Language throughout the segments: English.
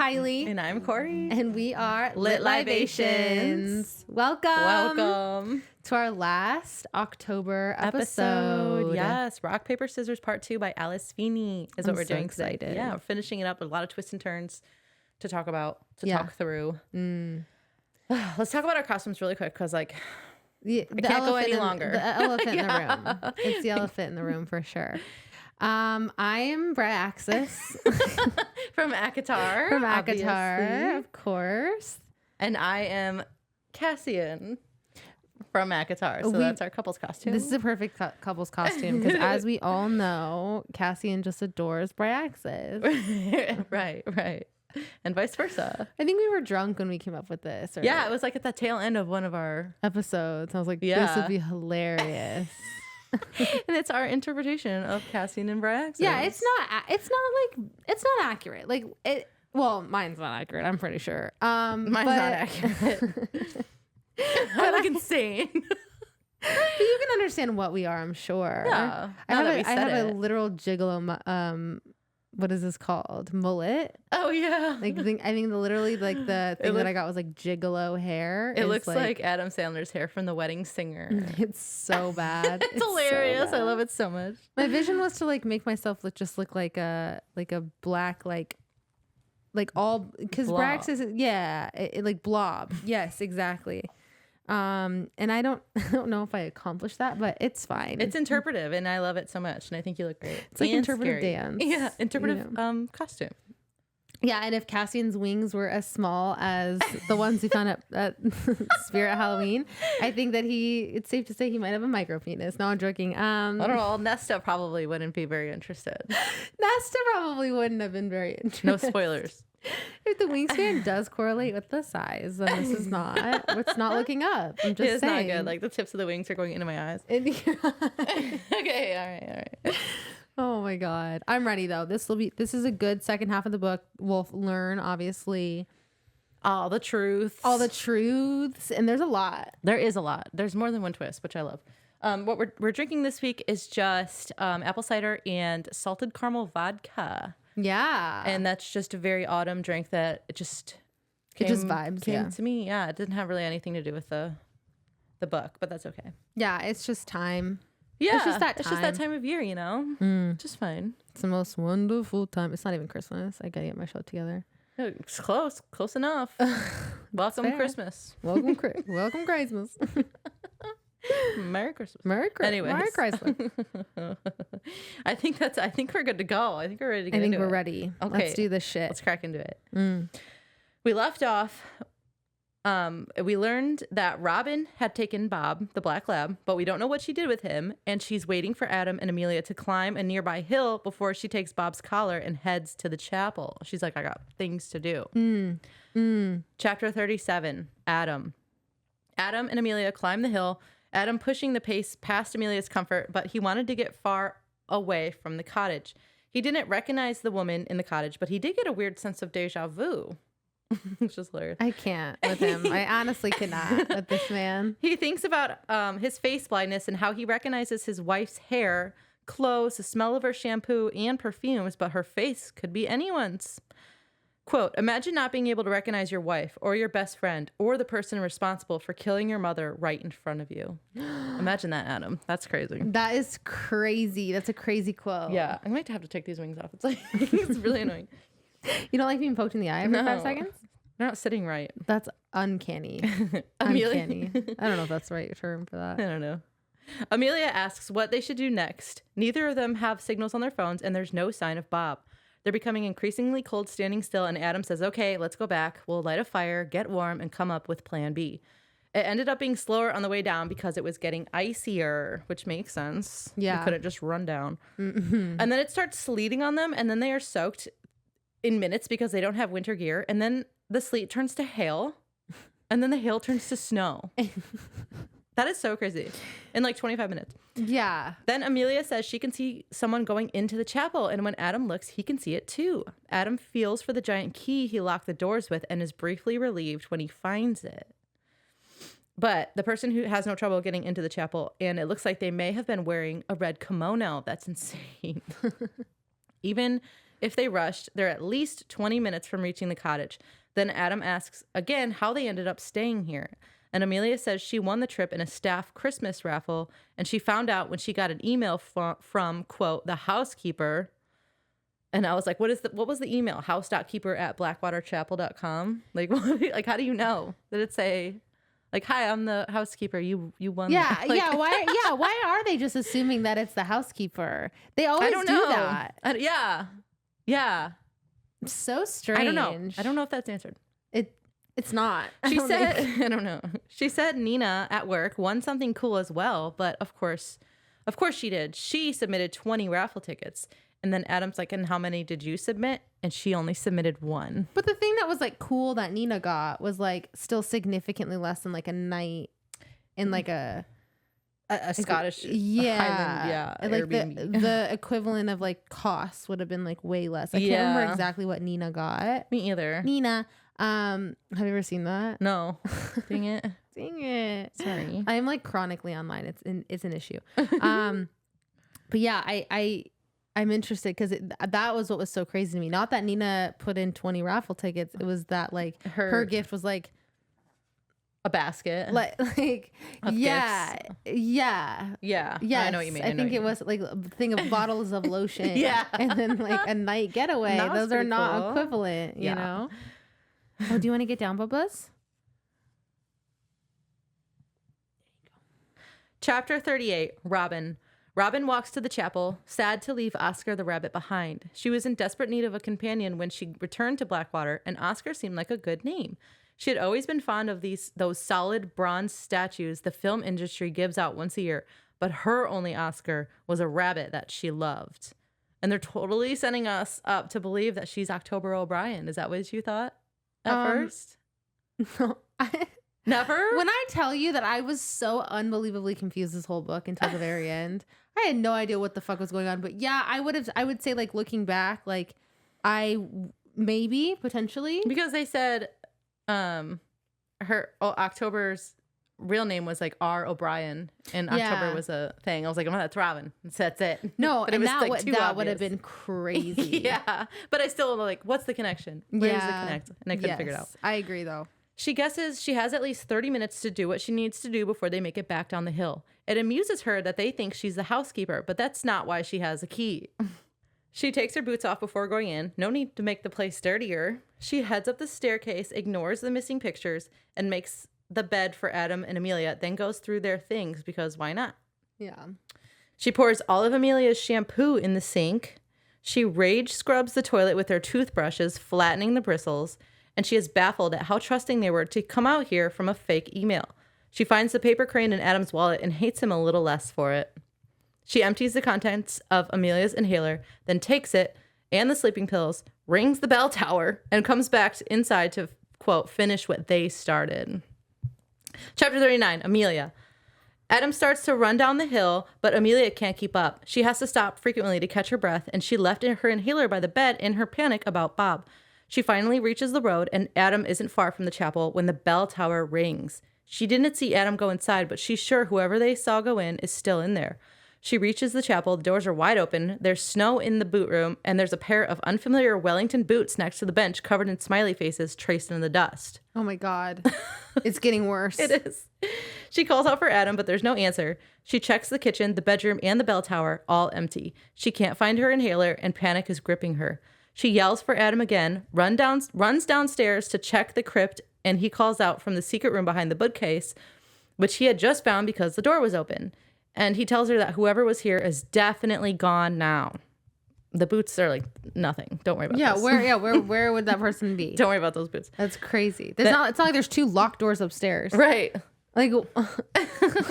Kylie. And I'm Corey. And we are Lit Libations. Welcome to our last October episode. Yes. Rock, Paper, Scissors Part 2 by Alice Feeney is what we're doing excited. today. Yeah, we're finishing it up with a lot of twists and turns to talk about, talk through. Let's talk about our costumes really quick because, like, I can't go any longer. The elephant in the room. It's the elephant in the room for sure. I am Braxis from Akatar. From Akatar, obviously. of course. And I am Cassian from Akatar. So that's our couple's costume. This is a perfect couple's costume because, as we all know, Cassian just adores Braxis. Right. And vice versa. I think we were drunk when we came up with this. Yeah, it was like at the tail end of one of our episodes. I was like, this would be hilarious. And it's our interpretation of Cassian and Braxis. Yeah, it's not accurate. Like it. Well, mine's not accurate. I'm pretty sure. Mine's not accurate. I look insane. But you can understand what we are, I'm sure. Yeah. I have a literal gigolo. What is this called? Mullet. Oh yeah. Like I think literally the thing that I got was like gigolo hair. It looks like Adam Sandler's hair from The Wedding Singer. It's so bad. It's hilarious. So I love it so much. My vision was to like make myself look like a black like all because Brax is like blob. Yes, exactly. And I don't know if I accomplished that, but it's fine. It's interpretive, and I love it so much. And I think you look great. It's like interpretive dance. Yeah, interpretive costume. Yeah, and if Cassian's wings were as small as the ones we found at Spirit Halloween, I think that it's safe to say he might have a micro penis. No, I'm joking. I don't know. Nesta probably wouldn't be very interested. Nesta probably wouldn't have been very interested. No spoilers. If the wingspan does correlate with the size, then this is not. It's not looking up. I'm just saying. It's not good. Like the tips of the wings are going into my eyes. Okay, all right. Oh my god, I'm ready though. This is a good second half of the book. We'll learn obviously all the truths, and there's a lot. There is a lot. There's more than one twist, which I love. What we're drinking this week is just apple cider and salted caramel vodka. Yeah. And that's just a very autumn drink that it just vibes came to me. Yeah. It didn't have really anything to do with the book, but that's okay. Yeah. It's just time. Yeah. It's just that time of year, you know? Just fine. It's the most wonderful time. It's not even Christmas. I gotta get my show together. It's close enough. Welcome Christmas. Welcome Christmas. Merry Christmas. Anyways. Merry Chrysler. I think we're good to go. I think we're ready to get into it. I think we're ready. Okay. Let's do this shit. Let's crack into it. We left off. We learned that Robin had taken Bob, the black lab, but we don't know what she did with him. And she's waiting for Adam and Amelia to climb a nearby hill before she takes Bob's collar and heads to the chapel. She's like, I got things to do. Chapter 37, Adam. Adam and Amelia climb the hill. Adam pushing the pace past Amelia's comfort, but he wanted to get far away from the cottage. He didn't recognize the woman in the cottage, but he did get a weird sense of deja vu. Which is hilarious. I can't with him. I honestly cannot with this man. He thinks about his face blindness and how he recognizes his wife's hair, clothes, the smell of her shampoo, and perfumes, but her face could be anyone's. Quote, imagine not being able to recognize your wife or your best friend or the person responsible for killing your mother right in front of you. Imagine that, Adam. That's crazy. That is crazy. That's a crazy quote. Yeah. I might have to take these wings off. It's like, it's really annoying. You don't like being poked in the eye every 5 seconds? They're not sitting right. That's uncanny. Uncanny. I don't know if that's the right term for that. I don't know. Amelia asks what they should do next. Neither of them have signals on their phones, and there's no sign of Bob. They're becoming increasingly cold standing still, and Adam says, okay, let's go back. We'll light a fire, get warm, and come up with plan B. It ended up being slower on the way down because it was getting icier, which makes sense. Yeah. It couldn't just run down. And then it starts sleeting on them, and then they are soaked in minutes because they don't have winter gear. And then the sleet turns to hail, and then the hail turns to snow. That is so crazy. In like 25 minutes. Yeah. Then Amelia says she can see someone going into the chapel, and when Adam looks, he can see it too. Adam feels for the giant key he locked the doors with and is briefly relieved when he finds it. But the person who has no trouble getting into the chapel, and it looks like they may have been wearing a red kimono. That's insane. Even If they rushed, they're at least 20 minutes from reaching the cottage. Then Adam asks again how they ended up staying here. And Amelia says she won the trip in a staff Christmas raffle, and she found out when she got an email from quote, the housekeeper. And I was like, what was the email? house.keeper@blackwaterchapel.com. Like, like, how do you know? Did it say, like, hi, I'm the housekeeper. You won. Yeah, like, Why are they just assuming that it's the housekeeper? They always do that. Yeah. So strange. I don't know if that's answered. It's not. She said, I don't know. She said Nina at work won something cool as well, but of course she did. She submitted 20 raffle tickets. And then Adam's like, and how many did you submit? And she only submitted 1. But the thing that was like cool that Nina got was like still significantly less than like a night in like a Scottish Highland, like Airbnb. the equivalent of like costs would have been like way less. I can't remember exactly what Nina got. Me either. Nina, have you ever seen that? No. Dang it. Dang it. Sorry. I'm like chronically online. It's an issue. But yeah, I'm interested because that was what was so crazy to me. Not that Nina put in 20 raffle tickets. It was that like her gift was like a basket. Like yeah. Yes. I know what you mean. I think it was like a thing of bottles of lotion. Yeah. And then like a night getaway. Those are not cool. equivalent, you know? Oh, do you want to get down, Bubba's? Chapter 38, Robin. Robin walks to the chapel, sad to leave Oscar the rabbit behind. She was in desperate need of a companion when she returned to Blackwater, and Oscar seemed like a good name. She had always been fond of those solid bronze statues the film industry gives out once a year, but her only Oscar was a rabbit that she loved. And they're totally setting us up to believe that she's October O'Brien. Is that what you thought at first? No. Never? When I tell you that I was so unbelievably confused this whole book until the very end, I had no idea what the fuck was going on. But yeah, I would say like looking back, like maybe potentially because they said October's real name was like R. O'Brien, and October was a thing. I was like, oh, that's Robin. That's it. No, but and that would have obvious. been crazy. Yeah, but I still like, what's the connection? Where's the connect? And I couldn't figure it out. I agree though. She guesses she has at least 30 minutes to do what she needs to do before they make it back down the hill. It amuses her that they think she's the housekeeper, but that's not why she has a key. She takes her boots off before going in. No need to make the place dirtier. She heads up the staircase, ignores the missing pictures, and makes the bed for Adam and Amelia, then goes through their things because why not? Yeah. She pours all of Amelia's shampoo in the sink. She rage scrubs the toilet with her toothbrushes, flattening the bristles. And she is baffled at how trusting they were to come out here from a fake email. She finds the paper crane in Adam's wallet and hates him a little less for it. She empties the contents of Amelia's inhaler, then takes it and the sleeping pills, rings the bell tower, and comes back inside to, quote, finish what they started. Chapter 39, Amelia. Adam starts to run down the hill, but Amelia can't keep up. She has to stop frequently to catch her breath, and she left her inhaler by the bed in her panic about Bob. She finally reaches the road, and Adam isn't far from the chapel when the bell tower rings. She didn't see Adam go inside, but she's sure whoever they saw go in is still in there. She reaches the chapel. The doors are wide open. There's snow in the boot room, and there's a pair of unfamiliar Wellington boots next to the bench covered in smiley faces traced in the dust. Oh my God. It's getting worse. It is. She calls out for Adam, but there's no answer. She checks the kitchen, the bedroom, and the bell tower, all empty. She can't find her inhaler, and panic is gripping her. She yells for Adam again, runs downstairs to check the crypt, and he calls out from the secret room behind the bookcase, which he had just found because the door was open. And he tells her that whoever was here is definitely gone now. The boots are like nothing. Don't worry about this. Where would that person be? Don't worry about those boots. That's crazy. It's not like there's 2 locked doors upstairs. Right. Like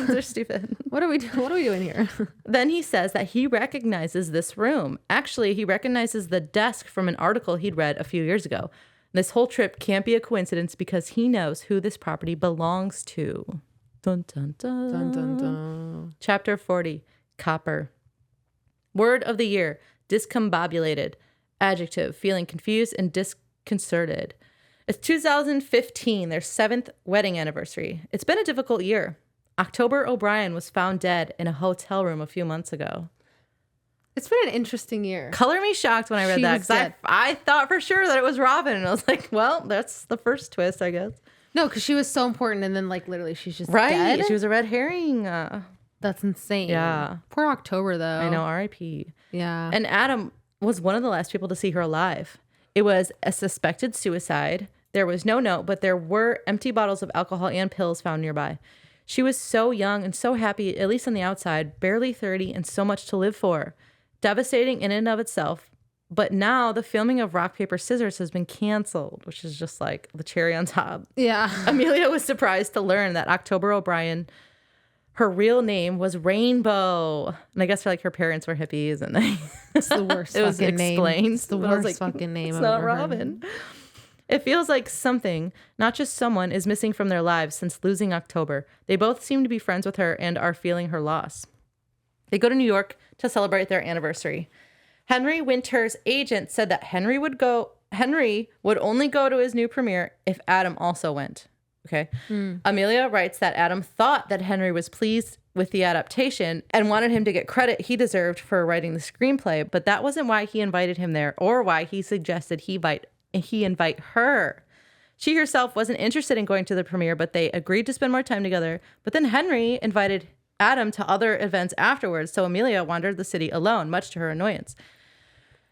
they're stupid. What are we doing here? Then he says that he recognizes this room. Actually, he recognizes the desk from an article he'd read a few years ago. This whole trip can't be a coincidence because he knows who this property belongs to. Dun, dun, dun. Dun, dun, dun. Chapter 40, Copper. Word of the year, discombobulated. Adjective, feeling confused and disconcerted. It's 2015, their 7th wedding anniversary. It's been a difficult year. October O'Brien was found dead in a hotel room a few months ago. It's been an interesting year. Color me shocked when I read that, because I thought for sure that it was Robin, and I was like, well, that's the first twist, I guess. No, because she was so important, and then like literally she's just right. dead. She was a red herring. That's insane. Yeah. Poor October, though. I know, R.I.P. Yeah. And Adam was one of the last people to see her alive. It was a suspected suicide. There was no note, but there were empty bottles of alcohol and pills found nearby. She was so young and so happy, at least on the outside, barely 30, and so much to live for. Devastating in and of itself. But now the filming of Rock, Paper, Scissors has been canceled, which is just like the cherry on top. Yeah. Amelia was surprised to learn that October O'Brien, her real name was Rainbow. And I guess her parents were hippies, and it's the worst it was fucking explained. name. It's the worst fucking name. It's not Robin. It feels like something, not just someone, is missing from their lives since losing October. They both seem to be friends with her and are feeling her loss. They go to New York to celebrate their anniversary. Henry Winter's agent said that Henry would only go to his new premiere if Adam also went. Okay. Amelia writes that Adam thought that Henry was pleased with the adaptation and wanted him to get credit he deserved for writing the screenplay, but that wasn't why he invited him there or why he suggested he invite her. She herself wasn't interested in going to the premiere, but they agreed to spend more time together. But then Henry invited Adam to other events afterwards, so Amelia wandered the city alone, much to her annoyance.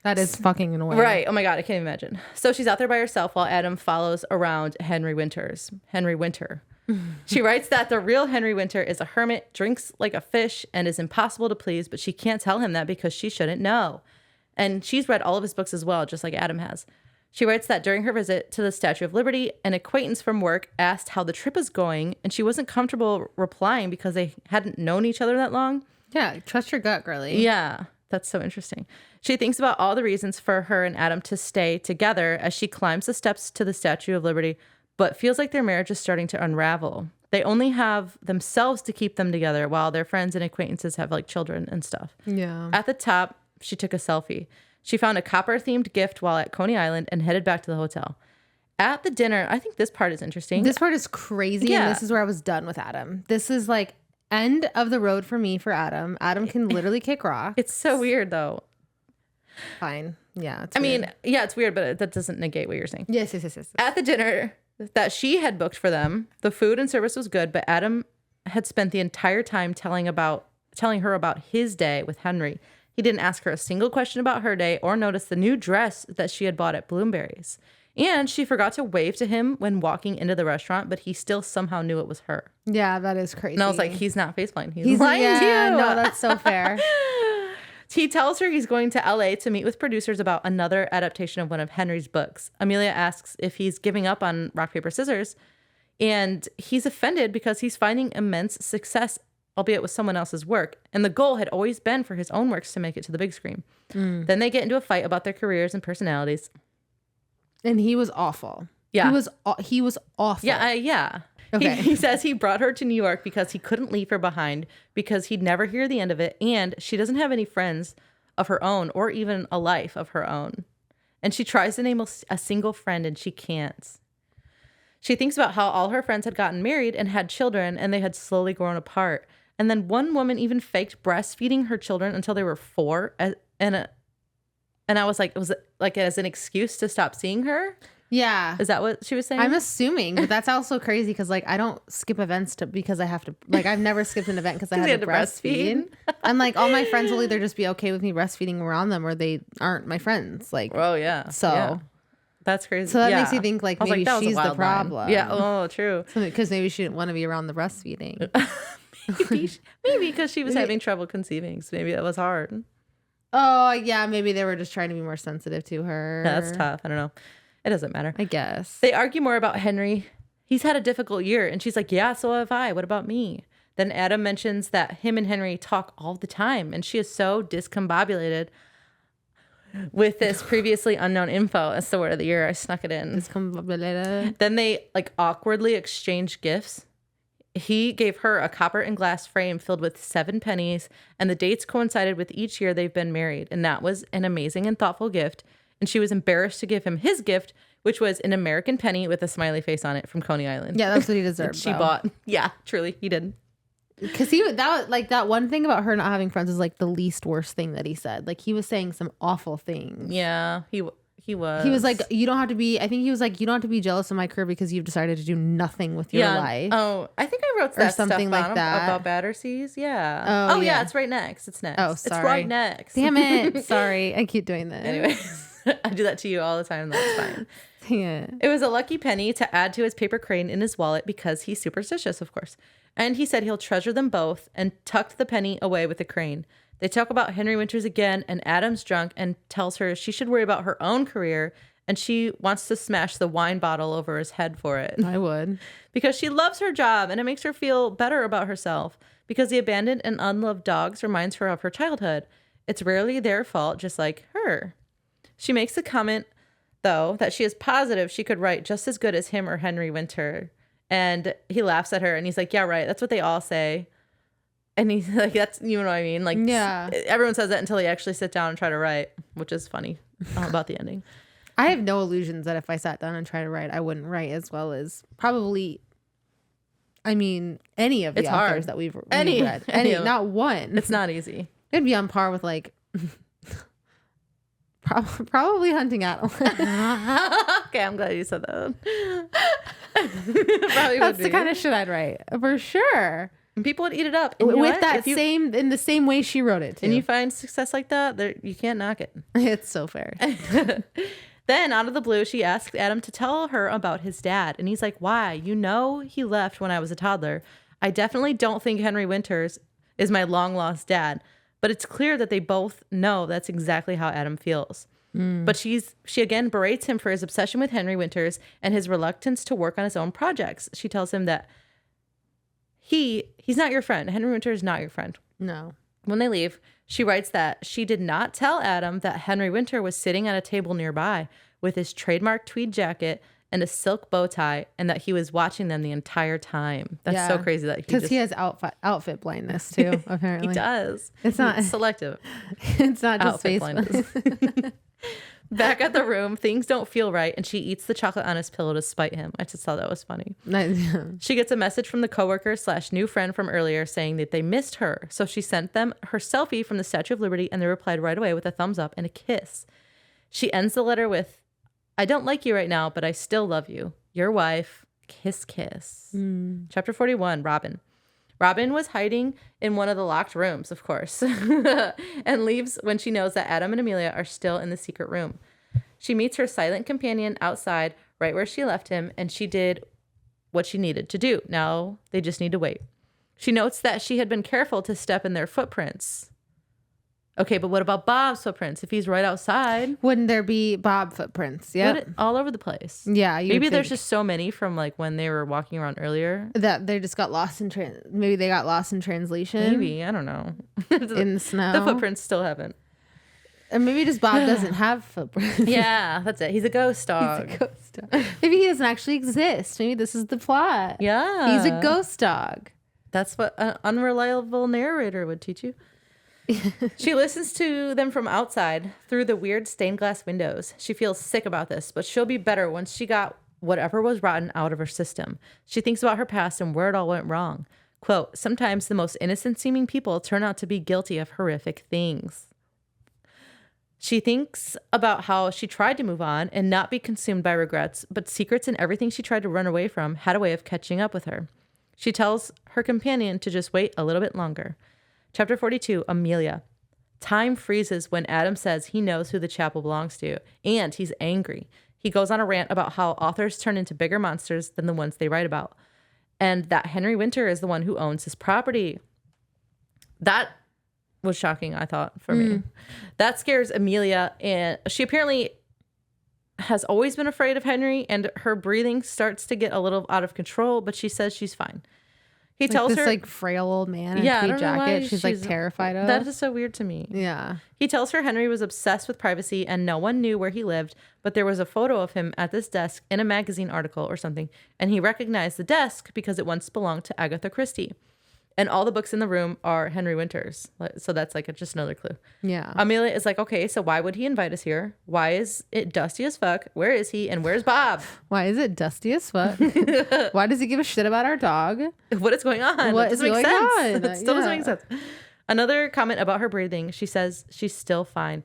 That is fucking annoying. Right. Oh my God, I can't even imagine. So she's out there by herself while Adam follows around Henry Winter. She writes that the real Henry Winter is a hermit, drinks like a fish, and is impossible to please, but she can't tell him that because she shouldn't know. And she's read all of his books as well, just like Adam has. She writes that during her visit to the Statue of Liberty, an acquaintance from work asked how the trip is going, and she wasn't comfortable replying because they hadn't known each other that long. Yeah, trust your gut, girly. Yeah, that's so interesting. She thinks about all the reasons for her and Adam to stay together as she climbs the steps to the Statue of Liberty, but feels like their marriage is starting to unravel. They only have themselves to keep them together while their friends and acquaintances have children and stuff. Yeah. At the top, she took a selfie. She found a copper-themed gift while at Coney Island and headed back to the hotel. At the dinner, I think this part is interesting. This part is crazy, and this is where I was done with Adam. This is end of the road for me for Adam. Adam can literally kick rocks. It's so weird, though. Fine. Yeah. I mean, it's weird, but that doesn't negate what you're saying. Yes. At the dinner that she had booked for them, the food and service was good, but Adam had spent the entire time telling her about his day with Henry. He didn't ask her a single question about her day or notice the new dress that she had bought at Bloomberry's. And she forgot to wave to him when walking into the restaurant, but he still somehow knew it was her. Yeah, that is crazy. And I was like, he's not facepalm. He's lying to you. No, that's so fair. He tells her he's going to LA to meet with producers about another adaptation of one of Henry's books. Amelia asks if he's giving up on Rock, Paper, Scissors. And he's offended because he's finding immense success, albeit with someone else's work. And the goal had always been for his own works to make it to the big screen. Then they get into a fight about their careers and personalities. And he was awful. Yeah. He was awful. Yeah. Okay. He says he brought her to New York because he couldn't leave her behind, because he'd never hear the end of it, and she doesn't have any friends of her own or even a life of her own. And she tries to name a single friend, and she can't. She thinks about how all her friends had gotten married and had children, and they had slowly grown apart. And then one woman even faked breastfeeding her children until they were 4, and I was like, was it like as an excuse to stop seeing her? Yeah. Is that what she was saying? I'm assuming, but that's also crazy because I don't skip events because I have to, I've never skipped an event because I had to breastfeed. And all my friends will either just be okay with me breastfeeding around them or they aren't my friends. Oh yeah. So yeah. That's crazy. So that makes you think maybe she's the problem. Line. Yeah. Oh, true. Because maybe she didn't want to be around the breastfeeding. maybe because she was having trouble conceiving. So maybe that was hard. Oh yeah. Maybe they were just trying to be more sensitive to her. Yeah, that's tough. I don't know. It doesn't matter. I guess. They argue more about Henry. He's had a difficult year. And she's like, yeah, so have I. What about me? Then Adam mentions that him and Henry talk all the time. And she is so discombobulated with this previously unknown info. That's the word of the year. I snuck it in. Discombobulated. Then they awkwardly exchange gifts. He gave her a copper and glass frame filled with 7 pennies. And the dates coincided with each year they've been married. And that was an amazing and thoughtful gift. And she was embarrassed to give him his gift, which was an American penny with a smiley face on it from Coney Island. Yeah, that's what he deserved. She bought. Yeah, truly, he did. Because that one thing about her not having friends is like the least worst thing that he said. Like he was saying some awful things. Yeah, he was. He was like, you don't have to be. I think he was like, you don't have to be jealous of my career because you've decided to do nothing with your life. Oh, I think I wrote that something stuff like that about Batterseas. Yeah. Oh yeah, it's right next. It's next. Oh, sorry. It's right next. Damn it. Sorry, I keep doing this. Anyways, I do that to you all the time. That's fine. Yeah. It was a lucky penny to add to his paper crane in his wallet because he's superstitious, of course. And he said he'll treasure them both and tucked the penny away with the crane. They talk about Henry Winters again, and Adam's drunk and tells her she should worry about her own career, and she wants to smash the wine bottle over his head for it. I would. Because she loves her job, and it makes her feel better about herself. Because the abandoned and unloved dogs reminds her of her childhood. It's rarely their fault, just like her. She makes the comment, though, that she is positive she could write just as good as him or Henry Winter. And he laughs at her, and he's like, yeah, right, that's what they all say. And he's like, that's, you know what I mean? Like, yeah. Everyone says that until they actually sit down and try to write, which is funny about the ending. I have no illusions that if I sat down and tried to write, I wouldn't write as well as probably, any of the authors that we've read. Any, not one. It's not easy. It'd be on par with like, probably Hunting Adeline. Okay, I'm glad you said that. That's the kind of shit I'd write for sure. And people would eat it up. And you know with that in the same way she wrote it too. And you find success like that, you can't knock it. It's so fair. Then out of the blue, she asks Adam to tell her about his dad. And he's like, why? You know, he left when I was a toddler. I definitely don't think Henry Winters is my long lost dad. But it's clear that they both know that's exactly how Adam feels. But she again berates him for his obsession with Henry Winters and his reluctance to work on his own projects. She tells him that he's not your friend. Henry Winters is not your friend. No. When they leave, she writes that she did not tell Adam that Henry Winter was sitting at a table nearby with his trademark tweed jacket and a silk bow tie, and that he was watching them the entire time. That's so crazy that because he has outfit blindness too. Apparently, he does. It's not selective. It's not just outfit blindness. Back at the room, things don't feel right, and she eats the chocolate on his pillow to spite him. I just thought that was funny. She gets a message from the coworker / new friend from earlier saying that they missed her, so she sent them her selfie from the Statue of Liberty, and they replied right away with a thumbs up and a kiss. She ends the letter with, I don't like you right now, but I still love you. Your wife, kiss, kiss. Chapter 41, Robin. Robin was hiding in one of the locked rooms, of course, and leaves when she knows that Adam and Amelia are still in the secret room. She meets her silent companion outside, right where she left him, and she did what she needed to do. Now they just need to wait. She notes that she had been careful to step in their footprints. Okay, but what about Bob's footprints? If he's right outside, wouldn't there be Bob footprints? Yeah, all over the place. Yeah, maybe there's just so many from like when they were walking around earlier that they just got lost in maybe they got lost in translation. Maybe, I don't know. In the snow, the footprints still haven't. And maybe just Bob doesn't have footprints. Yeah, that's it. He's a ghost dog. He's a ghost dog. Maybe he doesn't actually exist. Maybe this is the plot. Yeah, he's a ghost dog. That's what an unreliable narrator would teach you. She listens to them from outside through the weird stained glass windows. She feels sick about this, but she'll be better once she got whatever was rotten out of her system. She thinks about her past and where it all went wrong. Quote, sometimes the most innocent seeming people turn out to be guilty of horrific things. She thinks about how she tried to move on and not be consumed by regrets, but secrets and everything she tried to run away from had a way of catching up with her. She tells her companion to just wait a little bit longer. Chapter 42, Amelia. Time freezes when Adam says he knows who the chapel belongs to, and he's angry. He goes on a rant about how authors turn into bigger monsters than the ones they write about, and that Henry Winter is the one who owns his property. That was shocking, I thought, for me. That scares Amelia, and she apparently has always been afraid of Henry, and her breathing starts to get a little out of control, but she says she's fine. He tells her, like frail old man in a tweed jacket. She's like terrified of. That is so weird to me. Yeah. He tells her Henry was obsessed with privacy and no one knew where he lived, but there was a photo of him at this desk in a magazine article or something, and he recognized the desk because it once belonged to Agatha Christie. And all the books in the room are Henry Winter's. So that's like just another clue. Yeah. Amelia is like, okay, so why would he invite us here? Why is it dusty as fuck? Where is he? And where's Bob? Why is it dusty as fuck? Why does he give a shit about our dog? What is going on? What is going on? It still doesn't make sense. Another comment about her breathing. She says she's still fine.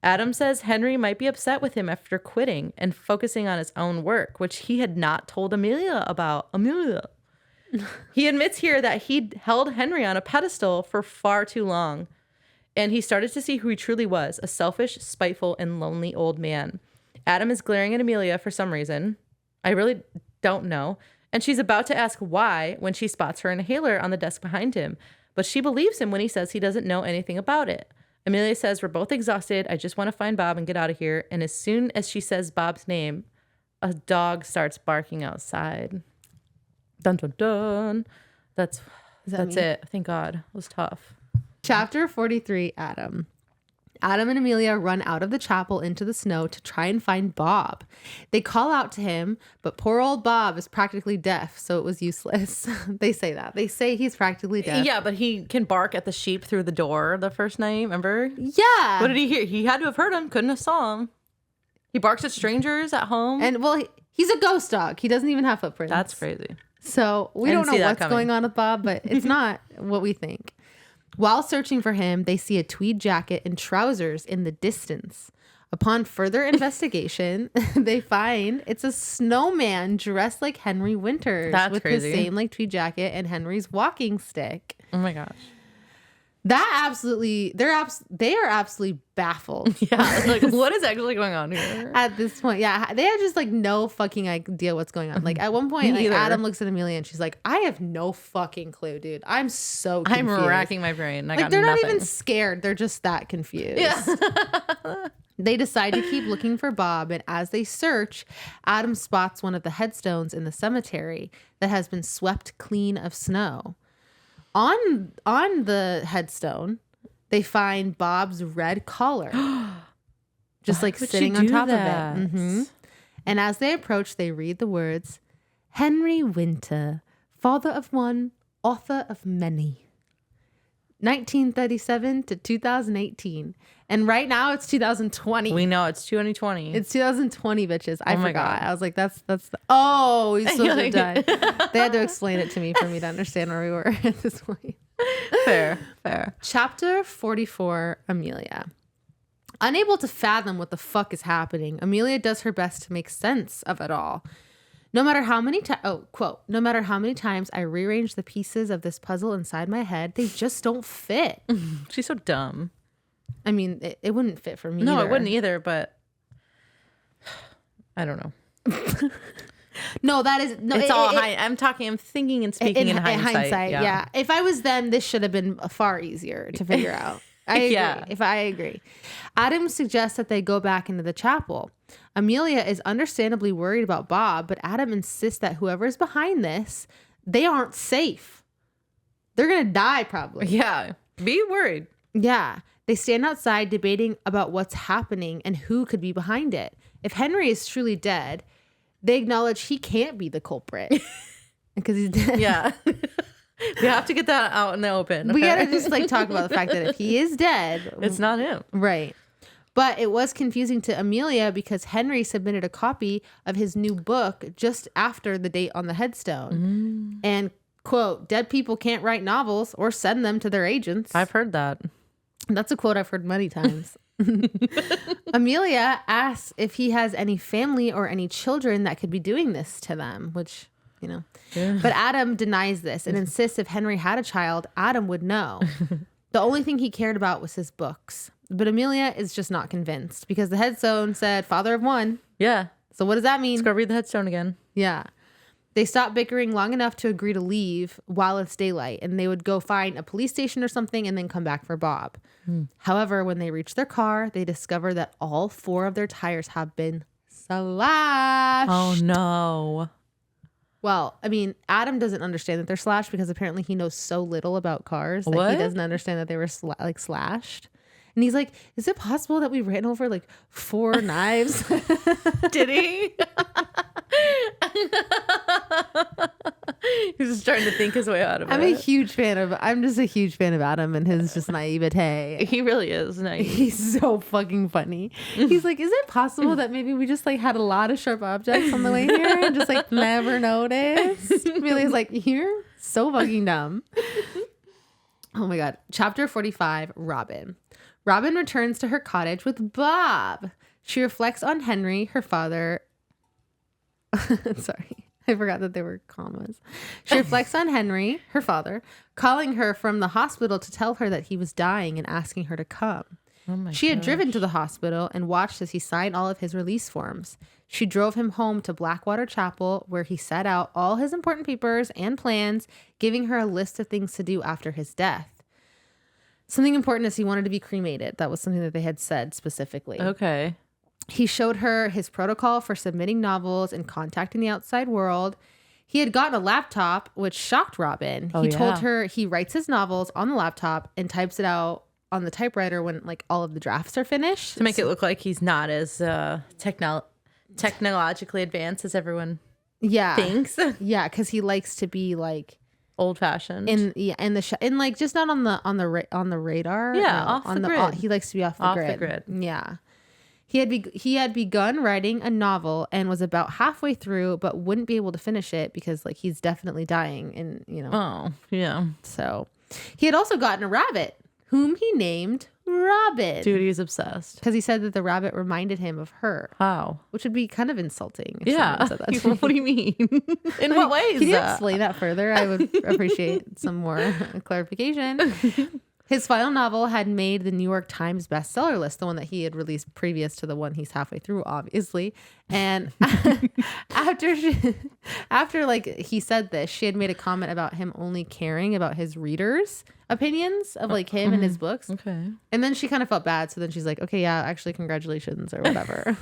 Adam says Henry might be upset with him after quitting and focusing on his own work, which he had not told Amelia about. Amelia. He admits here that he'd held Henry on a pedestal for far too long. And he started to see who he truly was, a selfish, spiteful, and lonely old man. Adam is glaring at Amelia for some reason. I really don't know. And she's about to ask why when she spots her inhaler on the desk behind him. But she believes him when he says he doesn't know anything about it. Amelia says, we're both exhausted. I just want to find Bob and get out of here. And as soon as she says Bob's name, a dog starts barking outside. Dun, dun, dun. That's it. Thank God. It was tough. Chapter 43, Adam. Adam and Amelia run out of the chapel into the snow to try and find Bob. They call out to him, but poor old Bob is practically deaf, so it was useless. They say that. They say he's practically deaf. Yeah, but he can bark at the sheep through the door the first night, remember? Yeah. What did he hear? He had to have heard him, couldn't have saw him. He barks at strangers at home. And, well, he's a ghost dog. He doesn't even have footprints. That's crazy. So we don't know what's going on with Bob, but it's not what we think. While searching for him, they see a tweed jacket and trousers in the distance. Upon further investigation, they find it's a snowman dressed like Henry Winters. That's with crazy. the same like tweed jacket and Henry's walking stick. Oh my gosh. That absolutely, they are absolutely baffled. Yeah, like what is actually going on here? At this point, yeah, they have just like no fucking idea what's going on. Like at one point, like, Adam looks at Amelia and she's like, "I have no fucking clue, dude. I'm so confused. I'm racking my brain. I like got they're nothing. not even scared. They're just that confused." Yeah. They decide to keep looking for Bob, and as they search, Adam spots one of the headstones in the cemetery that has been swept clean of snow. On the headstone, they find Bob's red collar, just like sitting on top of it. Mm-hmm. And as they approach, they read the words, "Henry Winter, father of one, author of many. 1937 to 2018. And right now it's 2020. We know it's 2020. It's 2020, bitches. I forgot. God. I was like, that's he's supposed to die. They had to explain it to me for me to understand where we were at this point. Fair. Chapter 44, Amelia. Unable to fathom what the fuck is happening, Amelia does her best to make sense of it all. No matter how many no matter how many times I rearrange the pieces of this puzzle inside my head, they just don't fit. She's so dumb. I mean, it wouldn't fit for me. No, either. it wouldn't either, but I don't know. No, that is no. It's I'm thinking and speaking in hindsight. Yeah. If I was them, this should have been far easier to figure out. I agree. Yeah. I agree. Adam suggests that they go back into the chapel. Amelia is understandably worried about Bob, but Adam insists that whoever's behind this, they aren't safe. They're going to die probably. Yeah. Be worried. Yeah. They stand outside debating about what's happening and who could be behind it. If Henry is truly dead, they acknowledge he can't be the culprit because he's dead. Yeah. We have to get that out in the open. Okay? We got to just like talk about the fact that if he is dead, it's not him. Right. But it was confusing to Amelia because Henry submitted a copy of his new book just after the date on the headstone. And, quote, dead people can't write novels or send them to their agents. I've heard that. That's a quote I've heard many times. Amelia asks if he has any family or any children that could be doing this to them, which, you know. Yeah. But Adam denies this and insists if Henry had a child, Adam would know. The only thing he cared about was his books. But Amelia is just not convinced because the headstone said father of one. Yeah. So what does that mean? Let's go read the headstone again. Yeah. They stop bickering long enough to agree to leave while it's daylight, and they would go find a police station or something and then come back for Bob. However, when they reach their car, they discover that all 4 of their tires have been slashed. Oh, no. Well, I mean, Adam doesn't understand that they're slashed because apparently he knows so little about cars that he doesn't understand that they were slashed. And he's like, is it possible that we ran over like 4 knives? Did he? He's just trying to think his way out of it. I'm just a huge fan of Adam and his just naivete. He really is nice. He's so fucking funny. He's like, is it possible that maybe we just like had a lot of sharp objects on the way here and just like never noticed? Amelia's like, you're so fucking dumb. Oh my God. Chapter 45, Robin. Robin returns to her cottage with Bob. She reflects on Henry, her father. Sorry. I forgot that there were commas. She reflects on Henry, her father, calling her from the hospital to tell her that he was dying and asking her to come. She had driven to the hospital and watched as he signed all of his release forms. She drove him home to Blackwater Chapel, where he set out all his important papers and plans, giving her a list of things to do after his death. Something important is he wanted to be cremated. That was something that they had said specifically. Okay. He showed her his protocol for submitting novels and contacting the outside world. He had gotten a laptop, which shocked Robin. He told her he writes his novels on the laptop and types it out on the typewriter when like all of the drafts are finished. To make it look like he's not as technologically advanced as everyone thinks. Yeah, because he likes to be like old fashioned. In like just not on the radar. Yeah, off the grid. He likes to be off the grid. Yeah. He had begun writing a novel and was about halfway through, but wouldn't be able to finish it because like he's definitely dying, and Oh, yeah. So he had also gotten a rabbit, whom he named Robin. Dude, he's obsessed because he said that the rabbit reminded him of her. Wow, which would be kind of insulting. If yeah. said that to me. What do you mean? In what ways? Can you explain that further? I would appreciate some more clarification. His final novel had made the New York Times bestseller list, the one that he had released previous to the one he's halfway through, obviously. And after like he said this, she had made a comment about him only caring about his readers' opinions of like him and his books. Okay. And then she kind of felt bad. So then she's like, okay, yeah, actually, congratulations or whatever.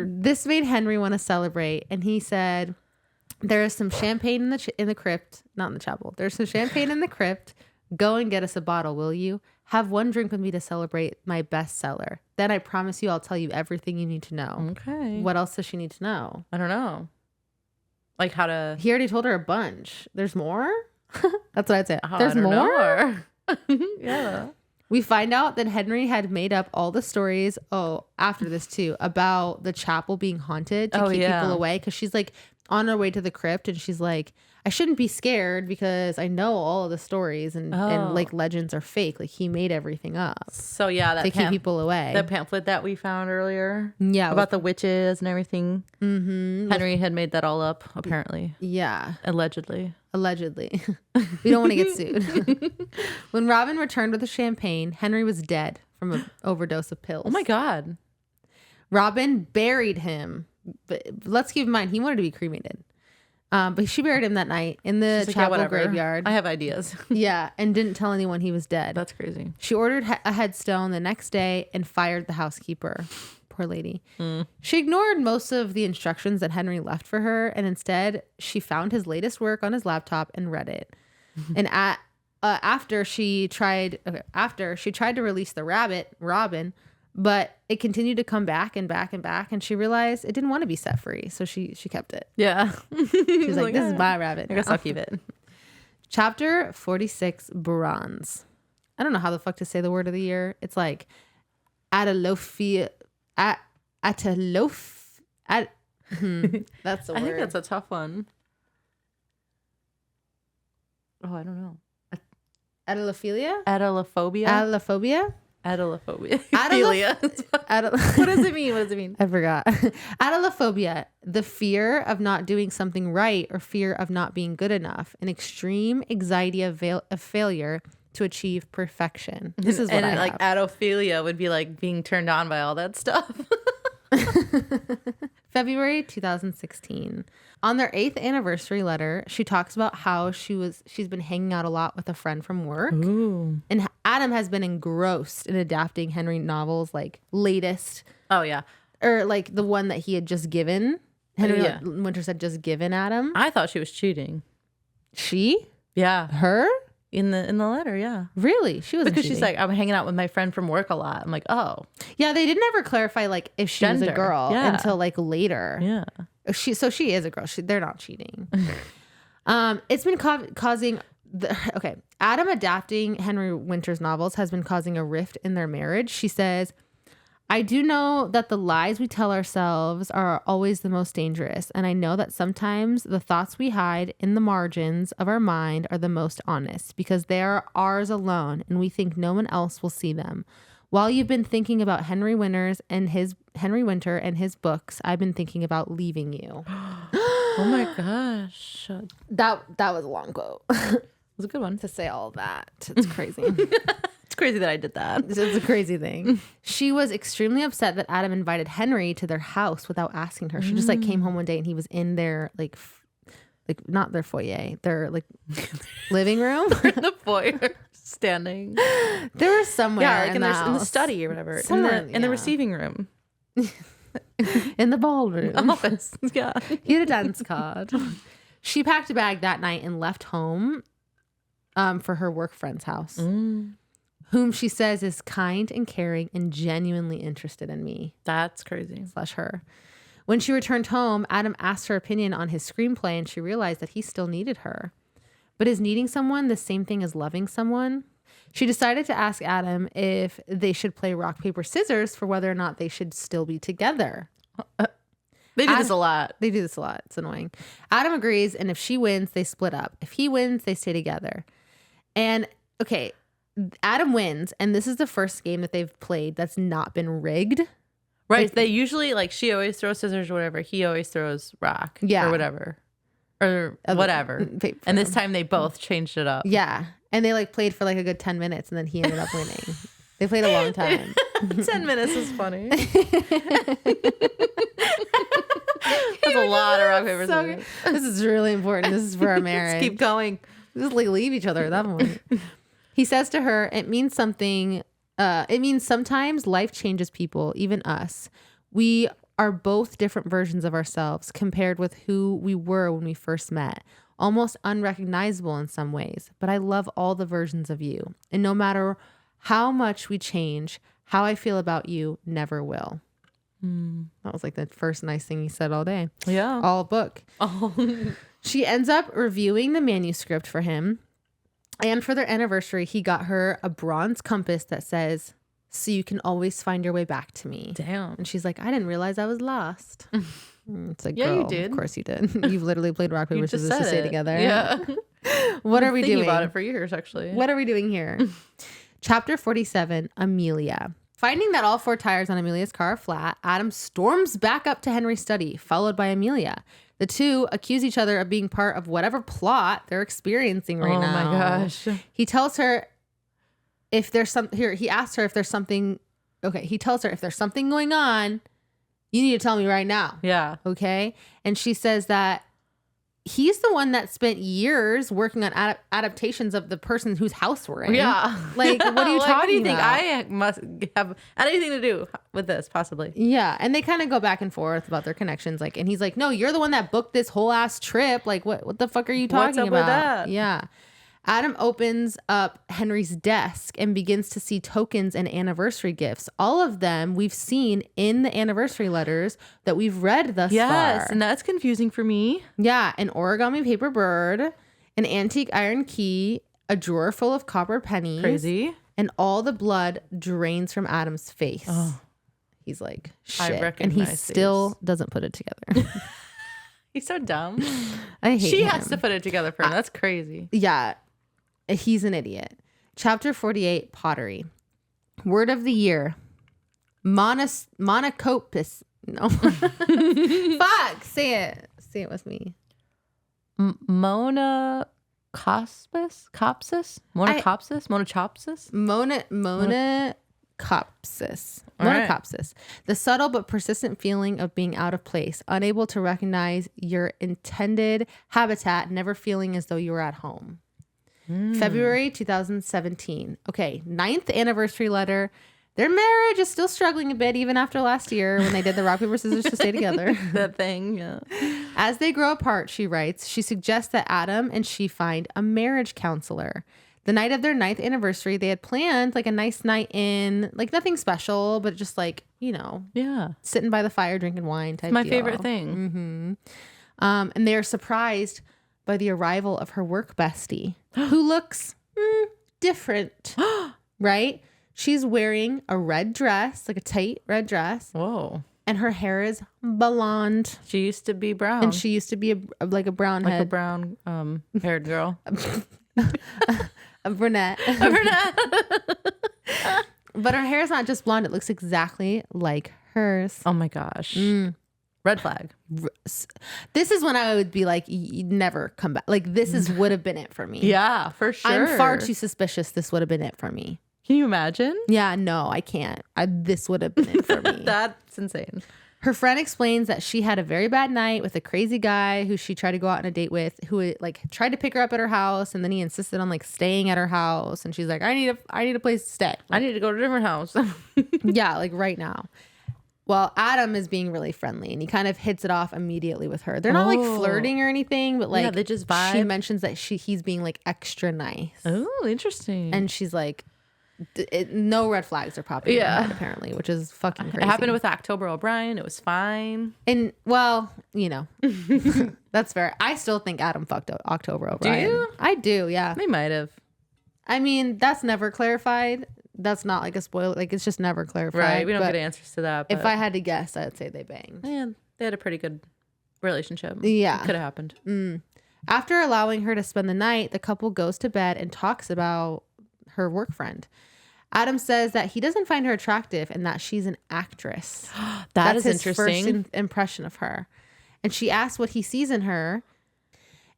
This made Henry want to celebrate. And he said, there is some champagne in the crypt, not in the chapel. There's some champagne in the crypt. Go and get us a bottle, will you? Have one drink with me to celebrate my bestseller. Then I promise you I'll tell you everything you need to know. Okay. What else does she need to know? I don't know. Like how to... He already told her a bunch. There's more? That's what I'd say. Oh, There's more? Yeah. We find out that Henry had made up all the stories, after this too, about the chapel being haunted to keep people away. Because she's like on her way to the crypt and she's like, I shouldn't be scared because I know all of the stories and like legends are fake. Like he made everything up. So yeah, that to keep people away. The pamphlet that we found earlier. Yeah. About the witches and everything. Mm-hmm. Henry had made that all up, apparently. Yeah. Allegedly. We don't want to get sued. When Robin returned with the champagne, Henry was dead from an overdose of pills. Oh my God. Robin buried him. But let's keep in mind, he wanted to be cremated. But she buried him that night in the chapel graveyard. I have ideas. Yeah, and didn't tell anyone he was dead. That's crazy. She ordered a headstone the next day and fired the housekeeper. Poor lady. She ignored most of the instructions that Henry left for her, and instead she found his latest work on his laptop and read it. And after she tried to release the rabbit, Robin, but it continued to come back and back and back, and she realized it didn't want to be set free, so she kept it. Yeah. She was like, this is my rabbit. I guess I'll keep it. Chapter 46, Bronze. I don't know how the fuck to say the word of the year. It's like Atalophia. That's the word. I think that's a tough one. Oh, I don't know. Atalophilia? Atalophobia? Atalophobia? Atalophobia. What What does it mean? I forgot. Atalophobia, the fear of not doing something right or fear of not being good enough, an extreme anxiety of failure to achieve perfection. This is what I like have. atophilia would be like being turned on by all that stuff. February 2016. On their 8th anniversary letter, she talks about how she's been hanging out a lot with a friend from work. Ooh. And Adam has been engrossed in adapting Henry novels, like latest. Oh, yeah. Or like the one that he had just given. Henry Winters had just given Adam. I thought she was cheating. She? Yeah. Her? In the letter, yeah. Really? She was because she's like, I'm hanging out with my friend from work a lot. I'm like, oh. Yeah, they didn't ever clarify like if she was a girl until like later. Yeah. She is a girl. They're not cheating. It's been causing Adam adapting Henry Winter's novels has been causing a rift in their marriage. She says, I do know that the lies we tell ourselves are always the most dangerous. And I know that sometimes the thoughts we hide in the margins of our mind are the most honest because they are ours alone and we think no one else will see them. While you've been thinking about Henry Winter and his books, I've been thinking about leaving you. Oh my gosh. That was a long quote. It was a good one. To say all of that. It's crazy. It's crazy that I did that. It's a crazy thing. She was extremely upset that Adam invited Henry to their house without asking her. She just like came home one day and he was in their like not their foyer, their like living room. In the foyer, standing. They were somewhere like in the study or whatever. In the receiving room. In the ballroom. Office. Yeah. He had a dance card. She packed a bag that night and left home for her work friend's house. Whom she says is kind and caring and genuinely interested in me. That's crazy. / her. When she returned home, Adam asked her opinion on his screenplay and she realized that he still needed her. But is needing someone the same thing as loving someone? She decided to ask Adam if they should play rock, paper, scissors for whether or not they should still be together. They do this a lot. They do this a lot. It's annoying. Adam agrees, and if she wins, they split up. If he wins, they stay together. And, okay, Adam wins, and this is the first game that they've played that's not been rigged. Right. They usually, like, she always throws scissors or whatever. He always throws rock. Yeah. Or whatever. Or whatever. And this time they both changed it up. Yeah. And they, like, played for, like, a good 10 minutes, and then he ended up winning. They played a long time. 10 minutes is funny. That's a lot of rock, paper, scissors. This is really important. This is for our marriage. Let's keep going. Just like leave each other at that point. He says to her, it means something. It means sometimes life changes people, even us. We are both different versions of ourselves compared with who we were when we first met. Almost unrecognizable in some ways. But I love all the versions of you. And no matter how much we change, how I feel about you never will. That was like the first nice thing he said all day. Yeah. All book. Oh. She ends up reviewing the manuscript for him. And for their anniversary, he got her a bronze compass that says, so you can always find your way back to me. Damn. And she's like, I didn't realize I was lost. It's like, yeah, girl, you did. Of course you did. You've literally played rock, paper, scissors to stay together. Yeah. What are we doing? About it for years, actually. What are we doing here? Chapter 47, Amelia. Finding that all 4 tires on Amelia's car are flat, Adam storms back up to Henry's study, followed by Amelia. The two accuse each other of being part of whatever plot they're experiencing right now. Oh my gosh. He tells her if there's he asks her if there's something. Okay, he tells her if there's something going on, you need to tell me right now. Yeah. Okay. And she says that he's the one that spent years working on adaptations of the person whose house we're in. Yeah. Like, what are you talking about? What do you think I must have anything to do with this, possibly? Yeah. And they kind of go back and forth about their connections. Like, and he's like, no, you're the one that booked this whole ass trip. Like, what the fuck are you talking about? What's up with that? Yeah. Adam opens up Henry's desk and begins to see tokens and anniversary gifts. All of them we've seen in the anniversary letters that we've read thus far. Yes, and that's confusing for me. Yeah, an origami paper bird, an antique iron key, a drawer full of copper pennies. Crazy. And all the blood drains from Adam's face. Oh. He's like, I shit. recognize And he these. still doesn't put it together. He's so dumb. I hate She him. has to put it together for him. That's crazy. Yeah. He's an idiot. Chapter 48, pottery. Word of the year. Monocopus. No. Fuck. Say it. Say it with me. Monocopsis? Monocopsis? Monocopsis. Monocopsis. The subtle but persistent feeling of being out of place, unable to recognize your intended habitat, never feeling as though you were at home. February 2017. Okay, 9th anniversary letter. Their marriage is still struggling a bit even after last year when they did the rock, paper, scissors to stay together. That thing, yeah. As they grow apart, she writes, she suggests that Adam and she find a marriage counselor. The night of their 9th anniversary, they had planned like a nice night in, like nothing special, but just like, sitting by the fire drinking wine type My deal. favorite thing. And they are surprised by the arrival of her work bestie, who looks different, right? She's wearing a red dress, like a tight red dress. Whoa. And her hair is blonde. She used to be brown. And she used to be a brown like head. a brown haired girl. A brunette. A brunette. But her hair is not just blonde. It looks exactly like hers. Oh my gosh. Red flag. This is when I would be like, you never come back. Like this would have been it for me. Yeah, for sure. I'm far too suspicious. This would have been it for me. Can you imagine? Yeah, no, I can't. This would have been it for me. That's insane. Her friend explains that she had a very bad night with a crazy guy who she tried to go out on a date with, who like tried to pick her up at her house, and then he insisted on like staying at her house, and she's like, I need a place to stay. Like, I need to go to a different house. yeah, like right now. Well, Adam is being really friendly, and he kind of hits it off immediately with her. They're not like flirting or anything, but like they just vibe. She mentions that he's being like extra nice. Oh, interesting. And she's like, no red flags are popping in her head, apparently, which is fucking crazy. It happened with October O'Brien. It was fine. And well, that's fair. I still think Adam fucked October O'Brien. Do you? I do, yeah. They might have. I mean, that's never clarified. That's not like a spoiler. Like it's just never clarified. Right. We don't get answers to that. If I had to guess, I'd say they banged. Yeah, they had a pretty good relationship. Yeah. It could have happened. After allowing her to spend the night, the couple goes to bed and talks about her work friend. Adam says that he doesn't find her attractive and that she's an actress. That's his interesting. First impression of her. And she asks what he sees in her.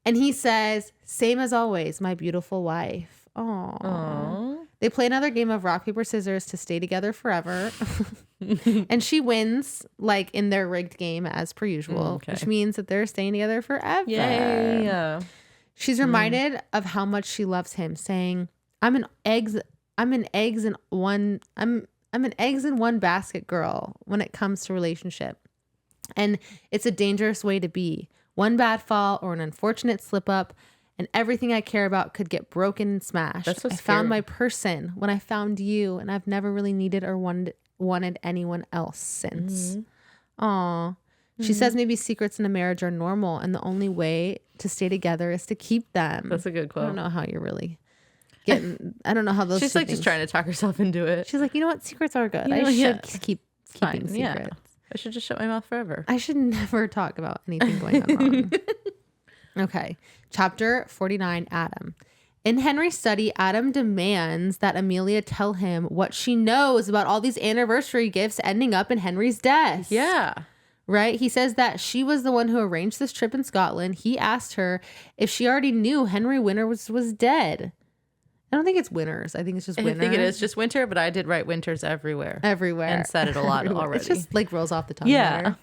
And he says, same as always, my beautiful wife. Aww. They play another game of rock, paper, scissors to stay together forever. And she wins, like in their rigged game as per usual, which means that they're staying together forever. Yay. She's reminded of how much she loves him, saying, I'm an eggs in one basket girl when it comes to relationship. And it's a dangerous way to be. One bad fall or an unfortunate slip up and everything I care about could get broken and smashed. That's so I scary. found my person when I found you, and I've never really needed or wanted anyone else since. Aw. She says maybe secrets in a marriage are normal and the only way to stay together is to keep them. That's a good quote. I don't know how you're really getting, I don't know how those She's like just trying to talk herself into it. She's like, you know what? Secrets are good. I should keep keeping secrets. Yeah. I should just shut my mouth forever. I should never talk about anything going on wrong. Okay. Chapter 49, Adam. In Henry's study, Adam demands that Amelia tell him what she knows about all these anniversary gifts ending up in Henry's desk. Yeah. Right? He says that she was the one who arranged this trip in Scotland. He asked her if she already knew Henry Winter was dead. I don't think it's Winters. I think it's just Winter. I think it is just Winter, but I did write Winters everywhere. Everywhere. And said it a lot already. It just like rolls off the tongue. Yeah.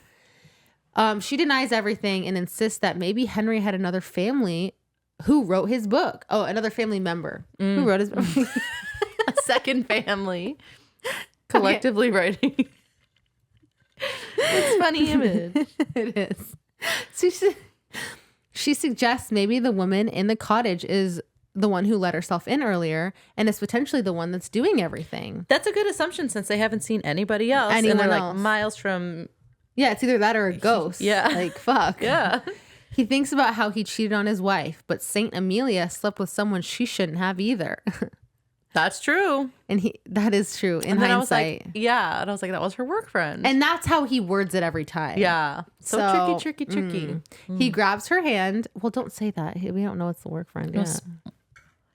Better. She denies everything and insists that maybe Henry had another family who wrote his book. Oh, another family member who wrote his book. A second family collectively writing. It's a funny image. It is. So she suggests maybe the woman in the cottage is the one who let herself in earlier and is potentially the one that's doing everything. That's a good assumption since they haven't seen anybody else. Anyone and they're else. like miles from... Yeah, it's either that or a ghost. Yeah. Like, fuck. Yeah. He thinks about how he cheated on his wife, but Saint Amelia slept with someone she shouldn't have either. That's true. And that is true in and then hindsight. I was like, yeah. And I was like, that was her work friend. And that's how he words it every time. yeah. So tricky. He grabs her hand. Well, don't say that. We don't know it's the work friend. Yeah.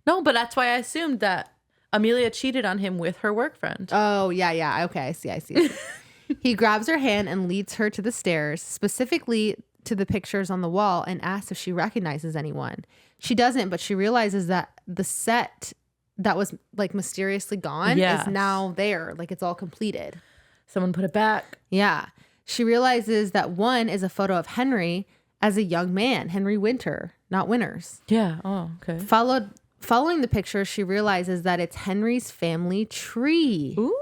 No, but that's why I assumed that Amelia cheated on him with her work friend. Oh, yeah. Okay, I see. He grabs her hand and leads her to the stairs, specifically to the pictures on the wall, and asks if she recognizes anyone. She doesn't, but she realizes that the set that was like mysteriously gone is now there. Like it's all completed. Someone put it back. Yeah. She realizes that one is a photo of Henry as a young man, Henry Winter, not Winters. Yeah. Oh, okay. Following the picture, she realizes that it's Henry's family tree. Ooh.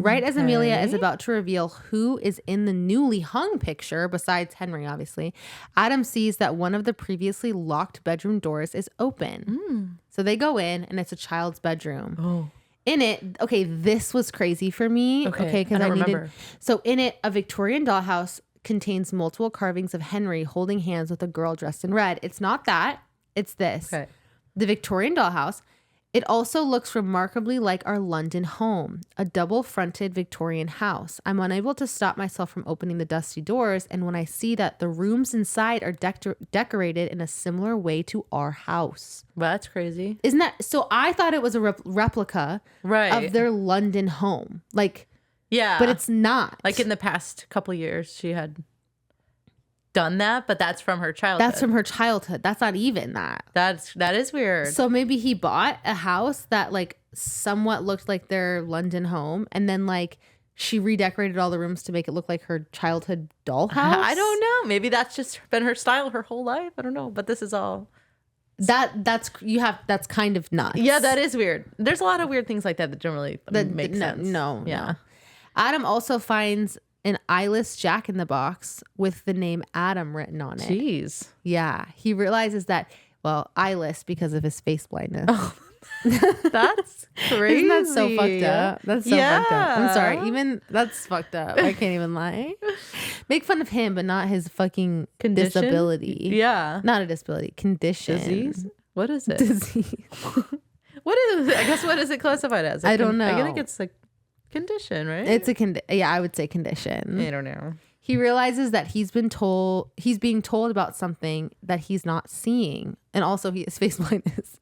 Right as Amelia is about to reveal who is in the newly hung picture, besides Henry, obviously, Adam sees that one of the previously locked bedroom doors is open. So they go in, and it's a child's bedroom. Oh. In it, okay, this was crazy for me. Okay, because I needed. Remember. So in it, a Victorian dollhouse contains multiple carvings of Henry holding hands with a girl dressed in red. It's not that. It's this. Okay. The Victorian dollhouse. It also looks remarkably like our London home, a double-fronted Victorian house. I'm unable to stop myself from opening the dusty doors, and when I see that the rooms inside are decorated in a similar way to our house. Well, that's crazy. Isn't that... So I thought it was a replica of their London home. Like, yeah. But it's not. Like in the past couple years, she had done that, but that's from her childhood. That's from her childhood. That's not even that. That is weird. So maybe he bought a house that like somewhat looked like their London home, and then like she redecorated all the rooms to make it look like her childhood dollhouse. I don't know. Maybe that's just been her style her whole life. I don't know. But this is all that's kind of nuts. Yeah, that is weird. There's a lot of weird things like that don't really make sense. No. Yeah. Adam also finds an eyeless Jack-in-the-Box with the name Adam written on it. Jeez. Yeah. He realizes that, well, eyeless because of his face blindness. Oh. That's crazy. Isn't that so fucked up? That's so fucked up. I'm sorry. Even that's fucked up. I can't even lie. Make fun of him, but not his fucking condition? Disability. Yeah. Not a disability. Condition. Disease? What is it? Disease. What is it? I guess what is it classified as? I don't know. I think it's like condition, right? It's a yeah, I would say condition. I don't know. He realizes that he's being told about something that he's not seeing, and also he has face blindness.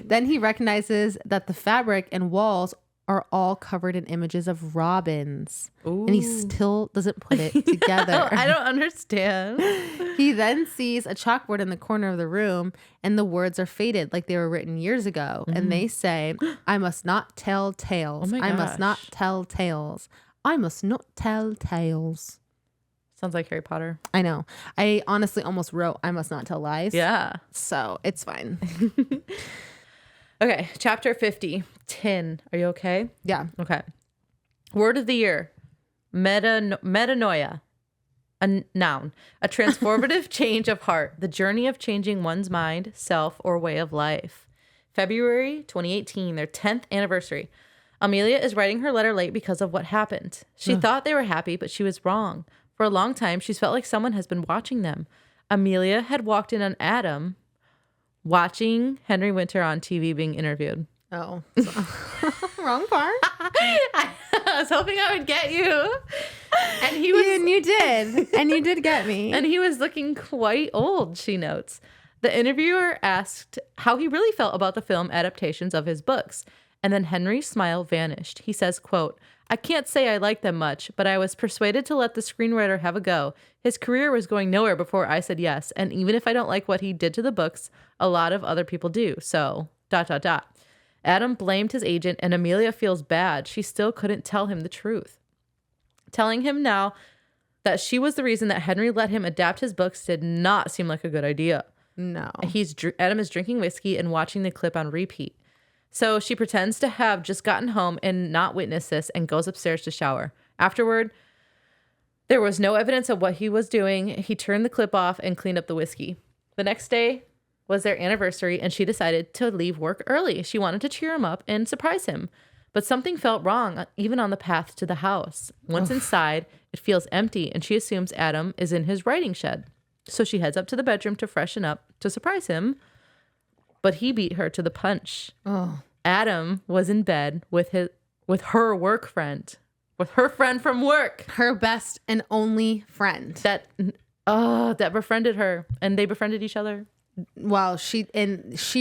Then he recognizes that the fabric and walls are all covered in images of robins. Ooh. And he still doesn't put it together. I don't understand. He then sees a chalkboard in the corner of the room, and the words are faded like they were written years ago. And they say, I must not tell tales. I must not tell tales. I must not tell tales. Sounds like Harry Potter. I know. I honestly almost wrote, I must not tell lies. Yeah. So it's fine. Okay, chapter 50, tin. Are you okay? Yeah. Okay. Word of the year, metanoia. A noun, a transformative change of heart, the journey of changing one's mind, self, or way of life. February 2018, their 10th anniversary. Amelia is writing her letter late because of what happened. She thought they were happy, but she was wrong. For a long time, she's felt like someone has been watching them. Amelia had walked in on Adam watching Henry Winter on TV being interviewed. Oh. Wrong part. I was hoping I would get you. And he was and you did. And you did get me. And he was looking quite old, she notes. The interviewer asked how he really felt about the film adaptations of his books. And then Henry's smile vanished. He says, quote, I can't say I like them much, but I was persuaded to let the screenwriter have a go. His career was going nowhere before I said yes. And even if I don't like what he did to the books, a lot of other people do. So, ... Adam blamed his agent, and Amelia feels bad. She still couldn't tell him the truth. Telling him now that she was the reason that Henry let him adapt his books did not seem like a good idea. No. Adam is drinking whiskey and watching the clip on repeat. So she pretends to have just gotten home and not witnessed this and goes upstairs to shower. Afterward, there was no evidence of what he was doing. He turned the clip off and cleaned up the whiskey. The next day was their anniversary, and she decided to leave work early. She wanted to cheer him up and surprise him. But something felt wrong, even on the path to the house. Once inside, it feels empty, and she assumes Adam is in his writing shed. So she heads up to the bedroom to freshen up to surprise him. But he beat her to the punch. Oh. Adam was in bed with her work friend. With her friend from work. Her best and only friend. That befriended her. And they befriended each other. Wow, she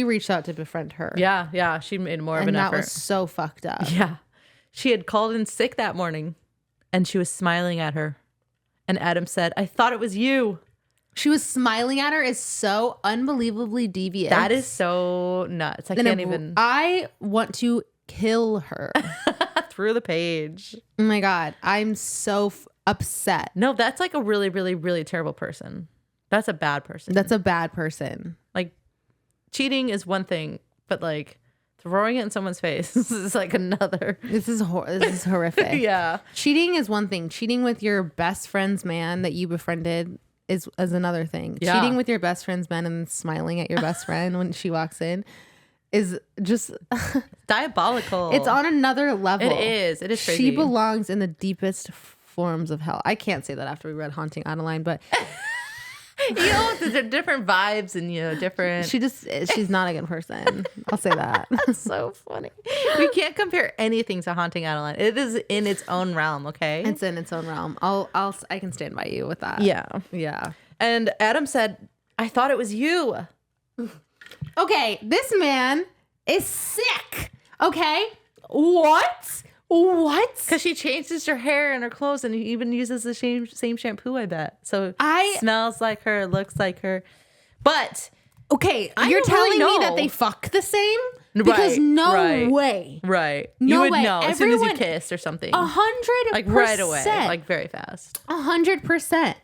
reached out to befriend her. Yeah, she made more of an effort. And that was so fucked up. Yeah. She had called in sick that morning, and she was smiling at her. And Adam said, I thought it was you. She was smiling at her is so unbelievably devious. That is so nuts. I want to kill her. Through the page. Oh my God. I'm so upset. No, that's like a really, really, really terrible person. That's a bad person. That's a bad person. Like, cheating is one thing, but like throwing it in someone's face. This is like another. This is horrific. Yeah. Cheating is one thing. Cheating with your best friend's man that you befriended is another thing. Yeah. Cheating with your best friend's man and smiling at your best friend when she walks in is just diabolical. It's on another level. It is crazy. She belongs in the deepest forms of hell. I can't say that after we read Haunting Adeline, but there are different vibes and different. She's not a good person. I'll say that. That's so funny. We can't compare anything to Haunting Adeline. It is in its own realm. Okay, it's in its own realm. I can stand by you with that. Yeah. And Adam said, "I thought it was you." Okay, this man is sick. Okay, what? Because she changes her hair and her clothes, and he even uses the same shampoo. I bet. So smells like her, looks like her. But okay, you're telling me that they fuck the same? Because no way. Right. No you would way. know as soon as you kissed or something. 100%. Like right away. Like very fast. 100%.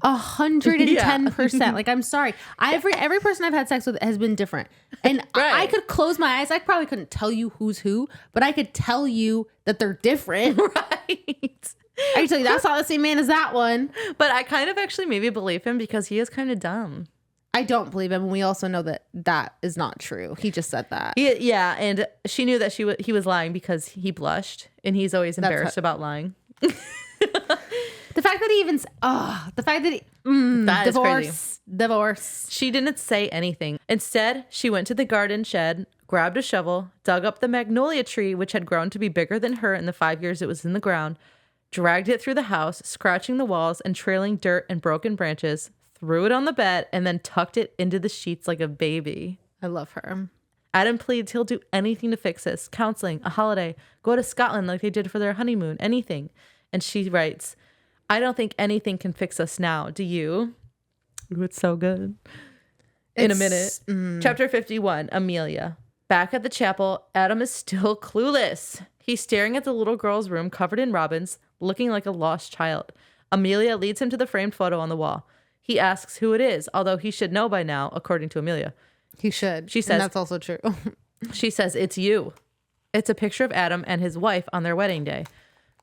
110%. Like, I'm sorry. Every person I've had sex with has been different. And I could close my eyes. I probably couldn't tell you who's who, but I could tell you that they're different. Right. I can tell you that's not the same man as that one. But I kind of actually maybe believe him because he is kind of dumb. I don't believe him. And we also know that is not true. He just said that. Yeah. And she knew that he was lying because he blushed, and he's always embarrassed about lying. The fact that he even, that is crazy. Divorce. She didn't say anything. Instead, she went to the garden shed, grabbed a shovel, dug up the magnolia tree, which had grown to be bigger than her in the 5 years it was in the ground, dragged it through the house, scratching the walls and trailing dirt and broken branches, threw it on the bed, and then tucked it into the sheets like a baby. I love her. Adam pleads he'll do anything to fix this. Counseling, a holiday, go to Scotland like they did for their honeymoon, anything. And she writes, I don't think anything can fix us now. Do you? Ooh, it's so good. In a minute. Chapter 51, Amelia. Back at the chapel, Adam is still clueless. He's staring at the little girl's room covered in robins, looking like a lost child. Amelia leads him to the framed photo on the wall. He asks who it is, although he should know by now, according to Amelia. He should. She says, and that's also true. She says, it's you. It's a picture of Adam and his wife on their wedding day.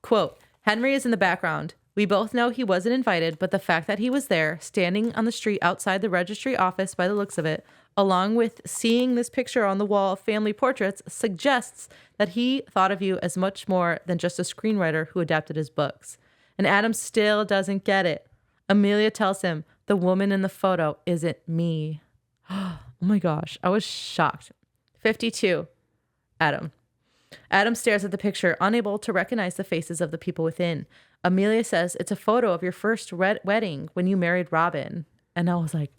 Quote, Henry is in the background. We both know he wasn't invited, but the fact that he was there, standing on the street outside the registry office by the looks of it, along with seeing this picture on the wall of family portraits, suggests that he thought of you as much more than just a screenwriter who adapted his books. And Adam still doesn't get it. Amelia tells him, the woman in the photo isn't me. Oh my gosh, I was shocked. 52. Adam. Adam stares at the picture, unable to recognize the faces of the people within. Amelia says, it's a photo of your first wedding when you married Robin. And I was like,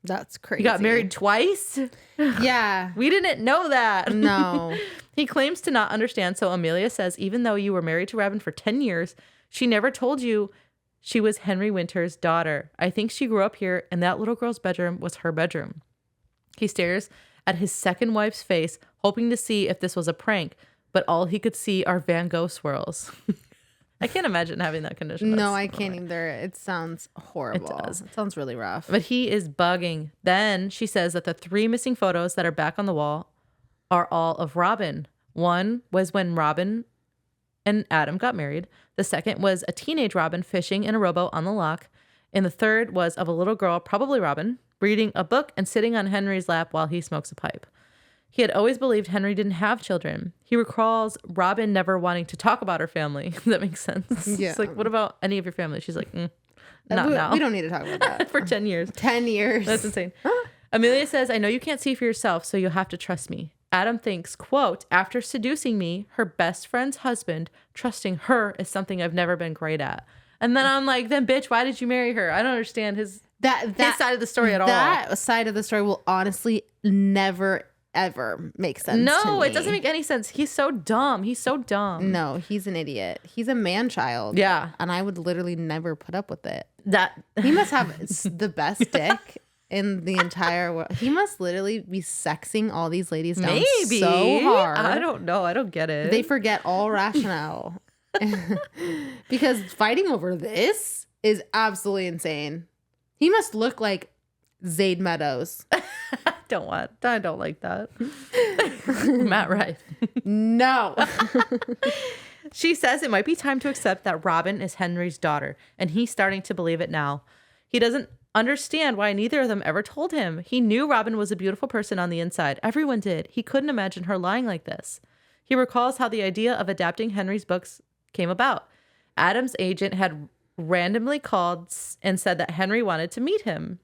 that's crazy. You got married twice? Yeah. We didn't know that. No. He claims to not understand. So Amelia says, even though you were married to Robin for 10 years, she never told you she was Henry Winter's daughter. I think she grew up here, and that little girl's bedroom was her bedroom. He stares at his second wife's face, hoping to see if this was a prank, but all he could see are Van Gogh swirls. I can't imagine having that condition. No, I can't either. It sounds horrible. It does. It sounds really rough. But he is bugging. Then she says that the 3 missing photos that are back on the wall are all of Robin. One was when Robin and Adam got married. The second was a teenage Robin fishing in a rowboat on the loch. And the third was of a little girl, probably Robin, reading a book and sitting on Henry's lap while he smokes a pipe. He had always believed Henry didn't have children. He recalls Robin never wanting to talk about her family. That makes sense. Yeah. It's like, what about any of your family? She's like, not now. We don't need to talk about that. For 10 years. 10 years. That's insane. Amelia says, I know you can't see for yourself, so you'll have to trust me. Adam thinks, quote, after seducing me, her best friend's husband, trusting her is something I've never been great at. And then I'm like, then bitch, why did you marry her? I don't understand his side of the story at all. That side of the story will honestly never, ever make sense to No, me. it doesn't make any sense. He's so dumb. No, he's an idiot. He's a man-child. Yeah. And I would literally never put up with it. That He must have the best dick in the entire world. He must literally be sexing all these ladies down maybe so hard. I don't know. I don't get it. They forget all rationale. Because fighting over this is absolutely insane. He must look like Zayd Meadows. don't like that. Matt Rife. No. She says it might be time to accept that Robin is Henry's daughter, and he's starting to believe it now. He doesn't understand why neither of them ever told him. He knew Robin was a beautiful person on the inside. Everyone did. He couldn't imagine her lying like this. He recalls how the idea of adapting Henry's books came about. Adam's agent had randomly called and said that Henry wanted to meet him,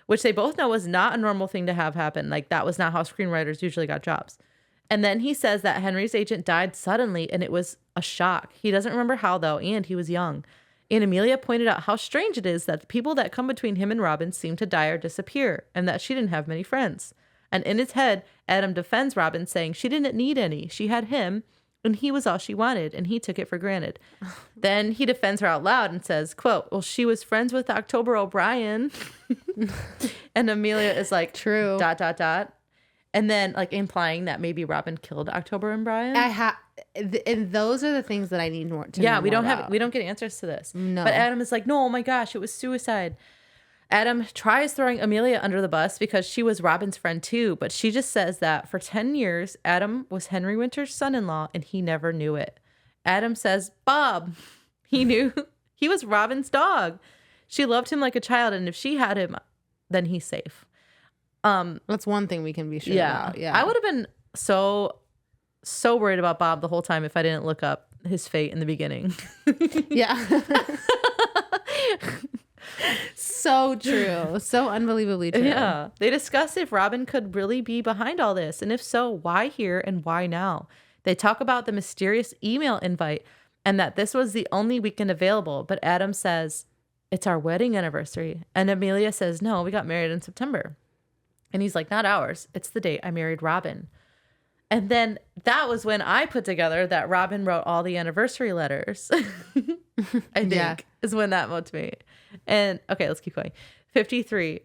which they both know was not a normal thing to have happen. Like, that was not how screenwriters usually got jobs. And then he says that Henry's agent died suddenly, and it was a shock. He doesn't remember how, though, and he was young. And Amelia pointed out how strange it is that the people that come between him and Robin seem to die or disappear, and that she didn't have many friends. And in his head, Adam defends Robin, saying she didn't need any. She had him, and he was all she wanted, and he took it for granted. Then he defends her out loud and says, quote, well, she was friends with October O'Brien. And Amelia is like, true. ... And then, like, implying that maybe Robin killed October and Brian. And those are the things that I need more to know. Yeah, we don't get answers to this. No. But Adam is like, no, oh my gosh, it was suicide. Adam tries throwing Amelia under the bus because she was Robin's friend too, but she just says that for 10 years, Adam was Henry Winter's son-in-law and he never knew it. Adam says, Bob, he knew he was Robin's dog. She loved him like a child, and if she had him, then he's safe. That's one thing we can be sure about. Yeah. I would have been so worried about Bob the whole time if I didn't look up his fate in the beginning. Yeah. So true. So unbelievably true. Yeah. They discuss if Robin could really be behind all this, and if so, why here and why now? They talk about the mysterious email invite and that this was the only weekend available, but Adam says, it's our wedding anniversary. And Amelia says, no, we got married in September. And he's like, not ours. It's the date I married Robin. And then that was when I put together that Robin wrote all the anniversary letters. I think is when that wrote to me. And okay, let's keep going. 53,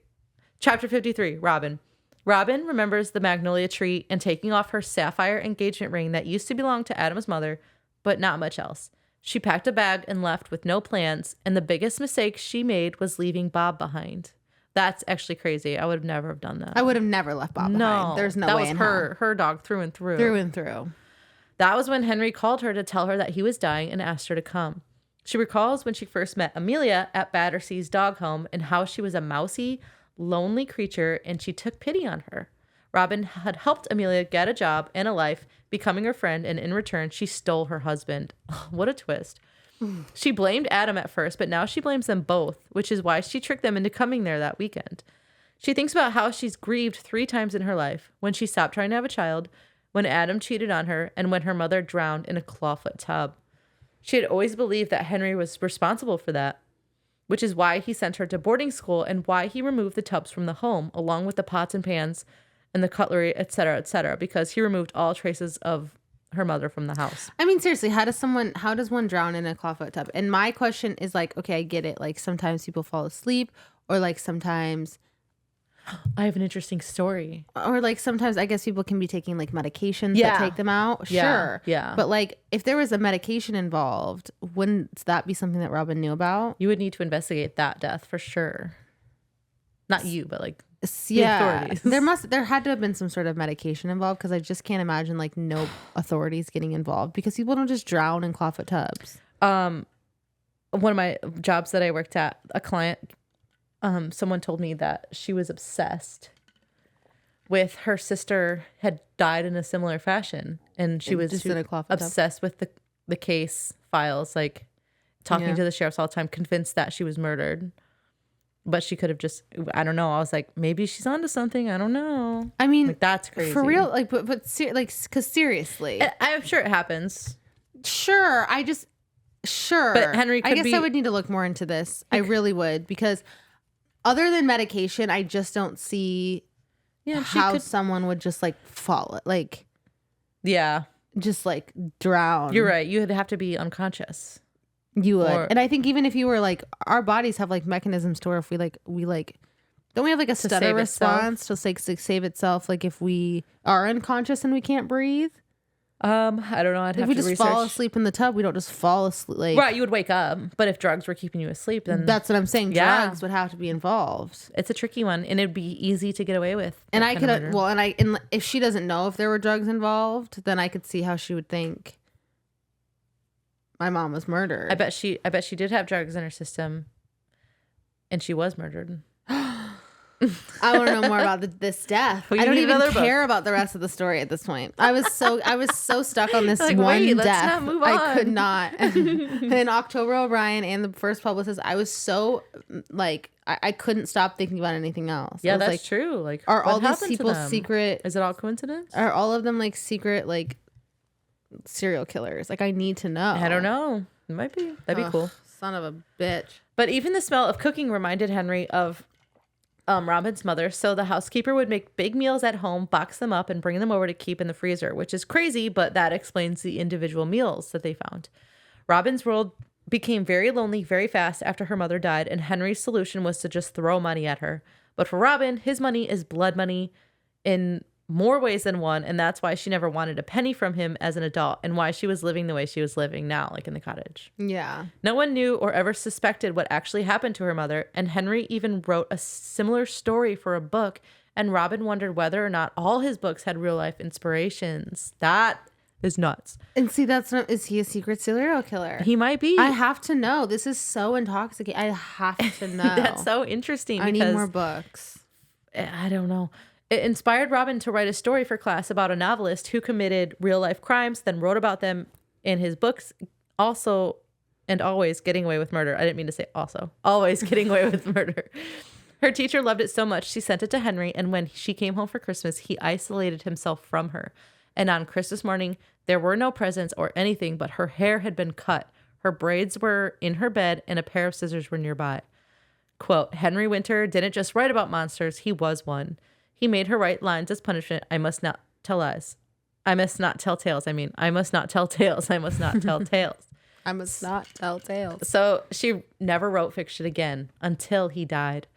chapter 53, Robin. Robin remembers the magnolia tree and taking off her sapphire engagement ring that used to belong to Adam's mother, but not much else. She packed a bag and left with no plans. And the biggest mistake she made was leaving Bob behind. That's actually crazy. I would have never have done that. I would have never left Bob behind. There's no way in hell. That was her dog through and through. Through and through. That was when Henry called her to tell her that he was dying and asked her to come. She recalls when she first met Amelia at Battersea's dog home and how she was a mousy, lonely creature and she took pity on her. Robin had helped Amelia get a job and a life, becoming her friend, and in return, she stole her husband. What a twist. She blamed Adam at first, but now she blames them both, which is why she tricked them into coming there that weekend. She thinks about how she's grieved 3 times in her life: when she stopped trying to have a child, when Adam cheated on her, and when her mother drowned in a clawfoot tub. She had always believed that Henry was responsible for that, which is why he sent her to boarding school and why he removed the tubs from the home, along with the pots and pans and the cutlery, etc., because he removed all traces of her mother from the house. I mean, seriously, how does one drown in a clawfoot tub? And my question is like, okay, I get it. Like sometimes people fall asleep, or like sometimes I have an interesting story. Or like sometimes I guess people can be taking like medications that take them out. Yeah. Sure. Yeah. But like if there was a medication involved, wouldn't that be something that Robin knew about? You would need to investigate that death for sure. Not you, but like yeah, there had to have been some sort of medication involved, because I just can't imagine like no authorities getting involved, because people don't just drown in clawfoot tubs. One of my jobs that I worked at, a client, someone told me that she was obsessed with her sister had died in a similar fashion, and she was in a clawfoot obsessed with the case files, like talking to the sheriffs all the time, convinced that she was murdered. But she could have just, I don't know. I was like, maybe she's onto something. I don't know. I mean, like, that's crazy. For real. Like, because seriously. I'm sure it happens. Sure. Sure. But Henry could I guess I would need to look more into this. I really would. Because other than medication, I just don't see how someone would just like fall. Like, yeah. Just like drown. You're right. You would have to be unconscious. You would. And I think even if you were like, our bodies have like mechanisms to where if we don't we have like a stutter response to like save itself, like if we are unconscious and we can't breathe? I don't know. I'd If have we to just research. fall asleep in the tub, we don't just fall asleep. Like, Right, you would wake up. But if drugs were keeping you asleep, then that's what I'm saying. Yeah. Drugs would have to be involved. it's a tricky one, and it'd be easy to get away with. And that I kind of murder. could, and if she doesn't know if there were drugs involved, then I could see how she would think my mom was murdered. I bet she did have drugs in her system, and she was murdered. I want to know more about this death. Well, I don't need even another care about the rest of the story at this point. I was so stuck on this Like, one wait, death. let's not move I could on. not. And October O'Brien and the first publicist, I was so like I couldn't stop thinking about anything else. Yeah, I was that's like, true. Like, are what all these happened to people them? secret? Is it all coincidence? Are all of them like secret like serial killers? Like I need to know. I don't know. It might be. That'd be cool. Son of a bitch. But even the smell of cooking reminded Henry of Robin's mother. So the housekeeper would make big meals at home, box them up, and bring them over to keep in the freezer, which is crazy, but that explains the individual meals that they found. Robin's world became very lonely very fast after her mother died, and Henry's solution was to just throw money at her. But for Robin, his money is blood money in more ways than one, and that's why she never wanted a penny from him as an adult, and why she was living the way she was living now, like in the cottage. Yeah. No one knew or ever suspected what actually happened to her mother, and Henry even wrote a similar story for a book, and Robin wondered whether or not all his books had real-life inspirations. That is nuts. And see, that's not, is he a secret serial killer? He might be. I have to know. This is so intoxicating. I have to know. That's so interesting. I need because more books. I don't know. It inspired Robin to write a story for class about a novelist who committed real life crimes, then wrote about them in his books, also and always getting away with murder. I didn't mean to say also. Always getting away with murder. Her teacher loved it so much, she sent it to Henry, and when she came home for Christmas, he isolated himself from her. And on Christmas morning, there were no presents or anything, but her hair had been cut. Her braids were in her bed, and a pair of scissors were nearby. Quote, Henry Winter didn't just write about monsters, he was one. He made her write lines as punishment. I must not tell lies. I must not tell tales. I must not tell tales. I must not tell tales. I must not tell tales. So she never wrote fiction again until he died.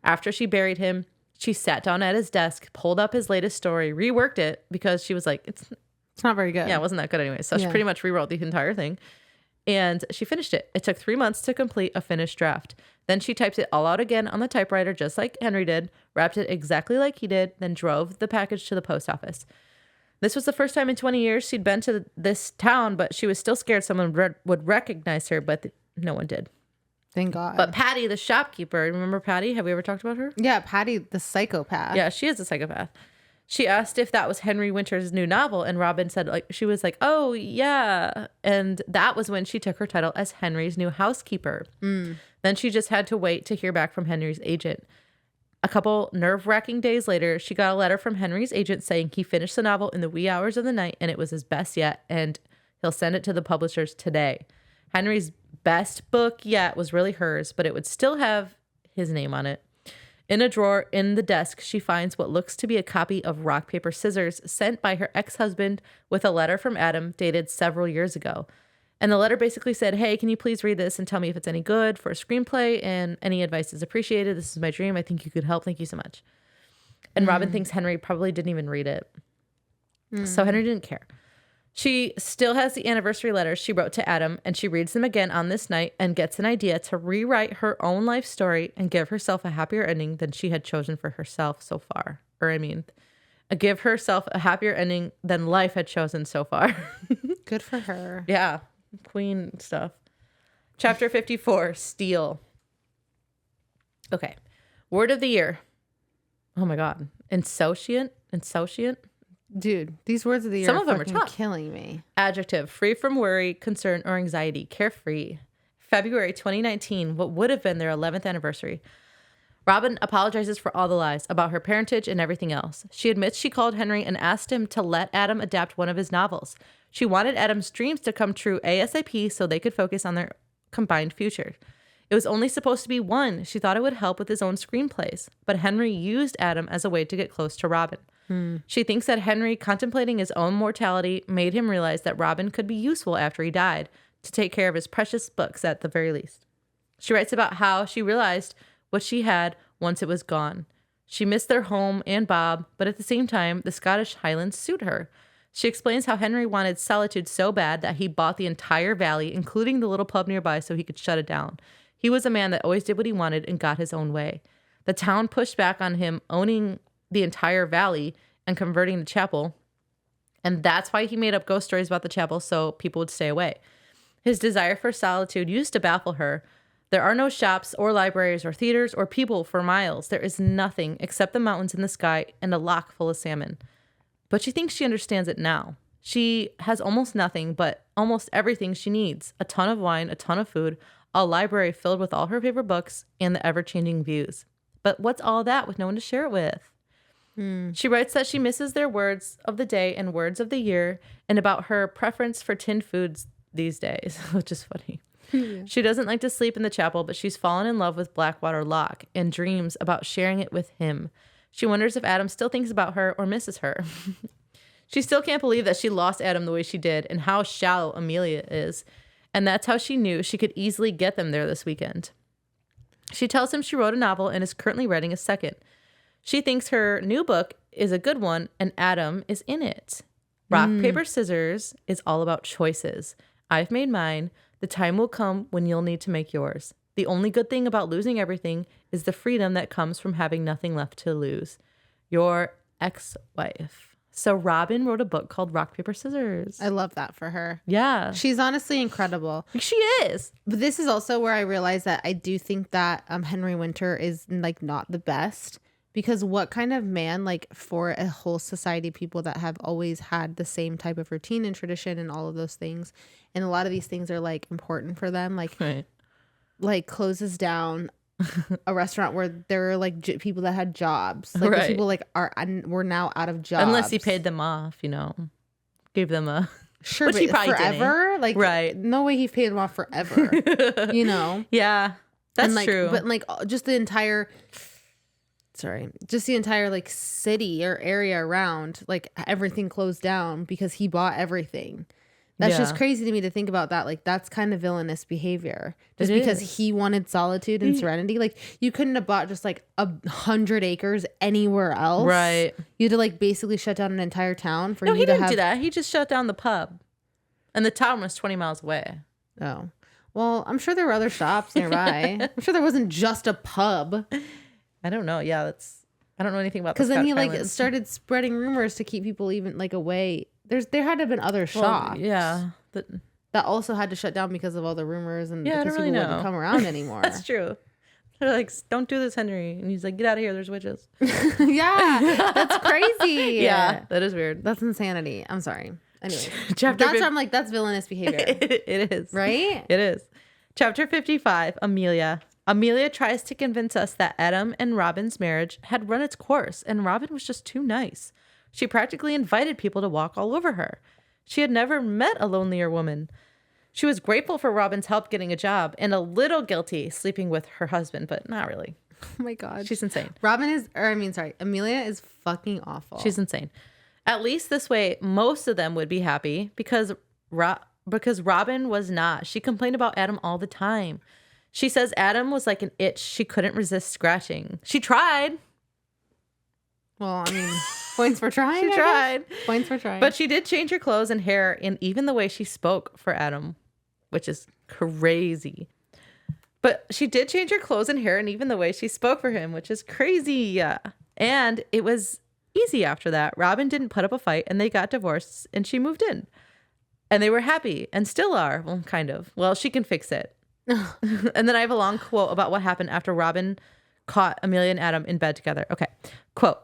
After she buried him, she sat down at his desk, pulled up his latest story, reworked it because she was like, it's not very good. Yeah, it wasn't that good anyway. So she pretty much rewrote the entire thing. And she finished it. It took 3 months to complete a finished draft. Then she typed it all out again on the typewriter, just like Henry did, wrapped it exactly like he did, then drove the package to the post office. This was the first time in 20 years she'd been to this town, but she was still scared someone would recognize her, but no one did. Thank God. But Patty, the shopkeeper, remember Patty? Have we ever talked about her? Yeah, Patty, the psychopath. Yeah, she is a psychopath. She asked if that was Henry Winter's new novel, and Robin said, she was like, oh, yeah. And that was when she took her title as Henry's new housekeeper. Then she just had to wait to hear back from Henry's agent. A couple nerve-wracking days later, she got a letter from Henry's agent saying he finished the novel in the wee hours of the night, and it was his best yet, and he'll send it to the publishers today. Henry's best book yet was really hers, but it would still have his name on it. In a drawer in the desk, she finds what looks to be a copy of Rock, Paper, Scissors sent by her ex-husband with a letter from Adam dated several years ago. And the letter basically said, hey, can you please read this and tell me if it's any good for a screenplay, and any advice is appreciated. This is my dream. I think you could help. Thank you so much. And Robin thinks Henry probably didn't even read it. So Henry didn't care. She still has the anniversary letters she wrote to Adam, and she reads them again on this night and gets an idea to rewrite her own life story and give herself a happier ending than she had chosen for herself so far. Give herself a happier ending than life had chosen so far. Good for her. Yeah. Queen stuff. Chapter 54, Steal. Okay. Word of the year. Oh my God. Insouciant. Dude, these words of the year Some of them are fucking tough. killing me. Adjective, free from worry, concern, or anxiety, carefree. February 2019, what would have been their 11th anniversary. Robin apologizes for all the lies about her parentage and everything else. She admits she called Henry and asked him to let Adam adapt one of his novels. She wanted Adam's dreams to come true ASAP so they could focus on their combined future. It was only supposed to be one. She thought it would help with his own screenplays, but Henry used Adam as a way to get close to Robin. She thinks that Henry contemplating his own mortality made him realize that Robin could be useful after he died to take care of his precious books at the very least. She writes about how she realized what she had once it was gone. She missed their home and Bob, but at the same time, the Scottish Highlands suit her. She explains how Henry wanted solitude so bad that he bought the entire valley, including the little pub nearby, so he could shut it down. He was a man that always did what he wanted and got his own way. The town pushed back on him owning the entire valley and converting the chapel, and that's why he made up ghost stories about the chapel so people would stay away. His desire for solitude used to baffle her. There are no shops or libraries or theaters or people for miles. There is nothing except the mountains in the sky and a loch full of salmon. But she thinks she understands it now. She has almost nothing, but almost everything she needs. A ton of wine, a ton of food, a library filled with all her favorite books, and the ever-changing views. But what's all that with no one to share it with? She writes that she misses their words of the day and words of the year, and about her preference for tinned foods these days, which is funny. Yeah. She doesn't like to sleep in the chapel, but she's fallen in love with Blackwater Loch and dreams about sharing it with him. She wonders if Adam still thinks about her or misses her. She still can't believe that she lost Adam the way she did and how shallow Amelia is. And that's how she knew she could easily get them there this weekend. She tells him she wrote a novel and is currently writing a second. She thinks her new book is a good one and Adam is in it. Rock, paper, scissors is all about choices. I've made mine. The time will come when you'll need to make yours. The only good thing about losing everything is the freedom that comes from having nothing left to lose. Your ex-wife. So Robin wrote a book called Rock, Paper, Scissors. I love that for her. Yeah. She's honestly incredible. She is. But this is also where I realized that I do think that Henry Winter is like not the best. Because what kind of man, like for a whole society of people that have always had the same type of routine and tradition and all of those things. And a lot of these things are like important for them. Like, like closes down a restaurant where there are like people that had jobs. Like those people like were now out of jobs. Unless he paid them off, you know, gave them a... Sure, which but he probably forever? Didn't. Like, no way he paid them off forever. You know? Yeah, that's like, true. But like just the entire... just the entire like city or area around, like everything closed down because he bought everything. That's just crazy to me to think about that. Like that's kind of villainous behavior just because he wanted solitude and serenity. Like you couldn't have bought just like 100 acres anywhere else. Right. You had to like basically shut down an entire town for no, you he to didn't do that. He just shut down the pub and the town was 20 miles away. Oh, well, I'm sure there were other shops nearby. I'm sure there wasn't just a pub. I don't know. Yeah, I don't know anything about because then he like started spreading rumors to keep people even like away. There had to have been other shops. Yeah, that also had to shut down because of all the rumors and because really people wouldn't come around anymore. That's true. They're like, don't do this, Henry, and he's like, get out of here. There's witches. Yeah, that's crazy. Yeah, that is weird. That's insanity. I'm sorry. Anyway, I'm like, that's villainous behavior. It is, right? It is. Chapter 55. Amelia. Amelia tries to convince us that Adam and Robin's marriage had run its course and Robin was just too nice. She practically invited people to walk all over her. She had never met a lonelier woman. She was grateful for Robin's help getting a job and a little guilty sleeping with her husband, but not really. Oh my God. She's insane. Amelia is fucking awful. She's insane. At least this way, most of them would be happy because Robin was not. She complained about Adam all the time. She says Adam was like an itch she couldn't resist scratching. She tried. Well, I mean, points for trying. She tried. Points for trying. But she did change her clothes and hair and even the way she spoke for Adam, which is crazy. But she did change her clothes and hair and even the way she spoke for him, which is crazy. And it was easy after that. Robin didn't put up a fight and they got divorced and she moved in. And they were happy and still are. Well, kind of. Well, she can fix it. And then I have a long quote about what happened after Robin caught Amelia and Adam in bed together. Okay. Quote.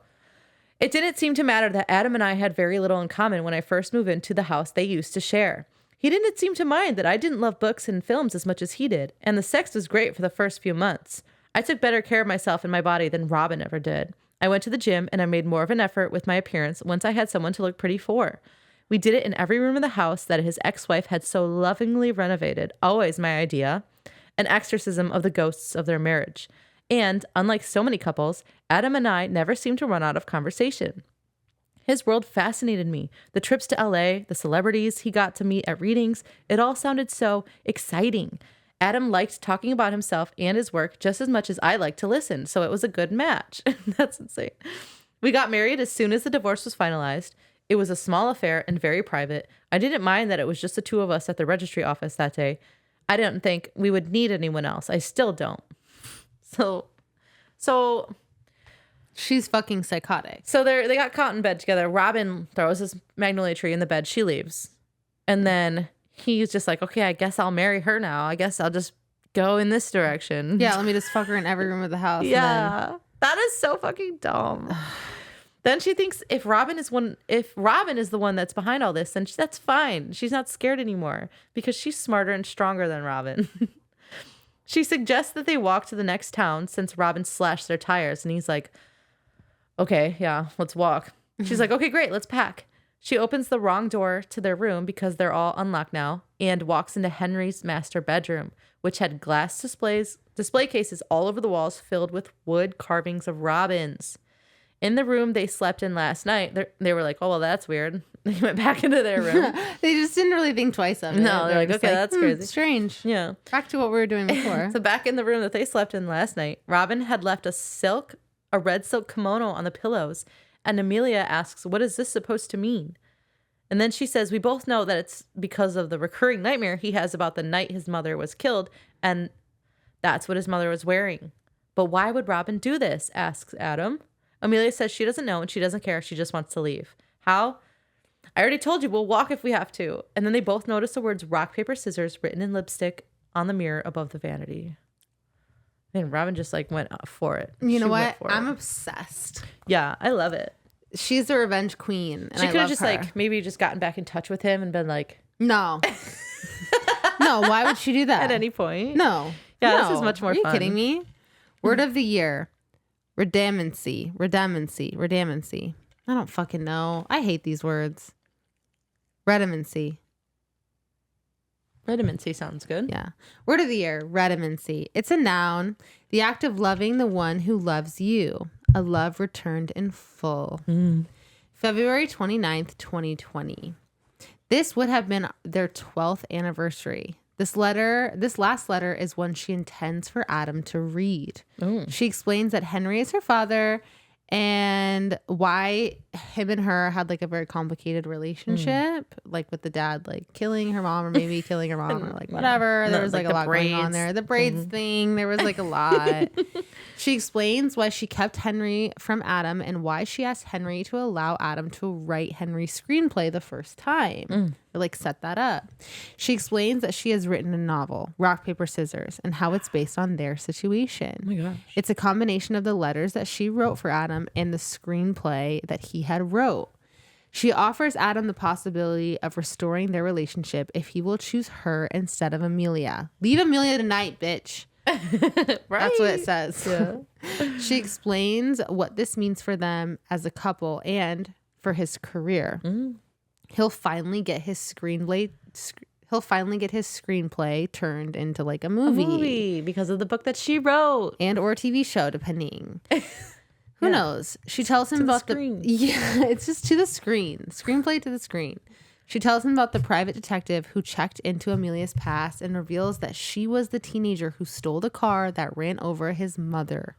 It didn't seem to matter that Adam and I had very little in common when I first moved into the house they used to share. He didn't seem to mind that I didn't love books and films as much as he did, and the sex was great for the first few months. I took better care of myself and my body than Robin ever did. I went to the gym and I made more of an effort with my appearance once I had someone to look pretty for. We did it in every room of the house that his ex-wife had so lovingly renovated, always my idea, an exorcism of the ghosts of their marriage. And, unlike so many couples, Adam and I never seemed to run out of conversation. His world fascinated me. The trips to LA, the celebrities he got to meet at readings, it all sounded so exciting. Adam liked talking about himself and his work just as much as I liked to listen, so it was a good match. That's insane. We got married as soon as the divorce was finalized. It was a small affair and very private. I didn't mind that it was just the two of us at the registry office that day. I didn't think we would need anyone else. I still don't. So she's fucking psychotic. So they got caught in bed together. Robin throws his magnolia tree in the bed. She leaves. And then he's just like, okay, I guess I'll marry her now. I guess I'll just go in this direction. Yeah, let me just fuck her in every room of the house. Yeah. That is so fucking dumb. Then she thinks if Robin is the one that's behind all this, then that's fine. She's not scared anymore because she's smarter and stronger than Robin. She suggests that they walk to the next town since Robin slashed their tires. And he's like, okay, yeah, let's walk. She's like, okay, great, let's pack. She opens the wrong door to their room because they're all unlocked now and walks into Henry's master bedroom, which had glass display cases all over the walls filled with wood carvings of robins. In the room they slept in last night, they were like, oh, well, that's weird. They went back into their room. They just didn't really think twice of it. No, they're like, okay, that's crazy. Strange. Yeah. Back to what we were doing before. So back in the room that they slept in last night, Robin had left a red silk kimono on the pillows, and Amelia asks, what is this supposed to mean? And then she says, we both know that it's because of the recurring nightmare he has about the night his mother was killed, and that's what his mother was wearing. But why would Robin do this? Asks Adam. Amelia says she doesn't know and she doesn't care. She just wants to leave. How? I already told you we'll walk if we have to. And then they both notice the words rock, paper, scissors written in lipstick on the mirror above the vanity. And Robin just like went up for it. You know what? I'm obsessed. Yeah, I love it. She's a revenge queen. And she could have just like maybe just gotten back in touch with him and been like, no. No, why would she do that? At any point? No. Yeah, no. This is much more fun. Are you kidding me? Word of the year. Redundancy. I don't fucking know. I hate these words. Redundancy. Redundancy sounds good. Yeah. Word of the year. Redundancy. It's a noun. The act of loving the one who loves you. A love returned in full. February 29th, 2020. This would have been their 12th anniversary. This last letter is one she intends for Adam to read. Ooh. She explains that Henry is her father and why him and her had like a very complicated relationship, like with the dad like killing her mom or maybe killing her mom or like whatever. There was like a lot going on there. The braids thing, there was like a lot. She explains why she kept Henry from Adam and why she asked Henry to allow Adam to write Henry's screenplay the first time. Or like set that up. She explains that she has written a novel, Rock, Paper, Scissors, and how it's based on their situation. Oh my gosh. It's a combination of the letters that she wrote for Adam and the screenplay that he had wrote. She offers Adam the possibility of restoring their relationship if he will choose her instead of Amelia. Leave Amelia tonight, bitch. Right. That's what it says. Yeah. She explains what this means for them as a couple and for his career. He'll finally get his screenplay turned into like a movie because of the book that she wrote and or TV show, depending. Who knows? She tells him about it's just to the screen. Screenplay to the screen. She tells him about the private detective who checked into Amelia's past and reveals that she was the teenager who stole the car that ran over his mother.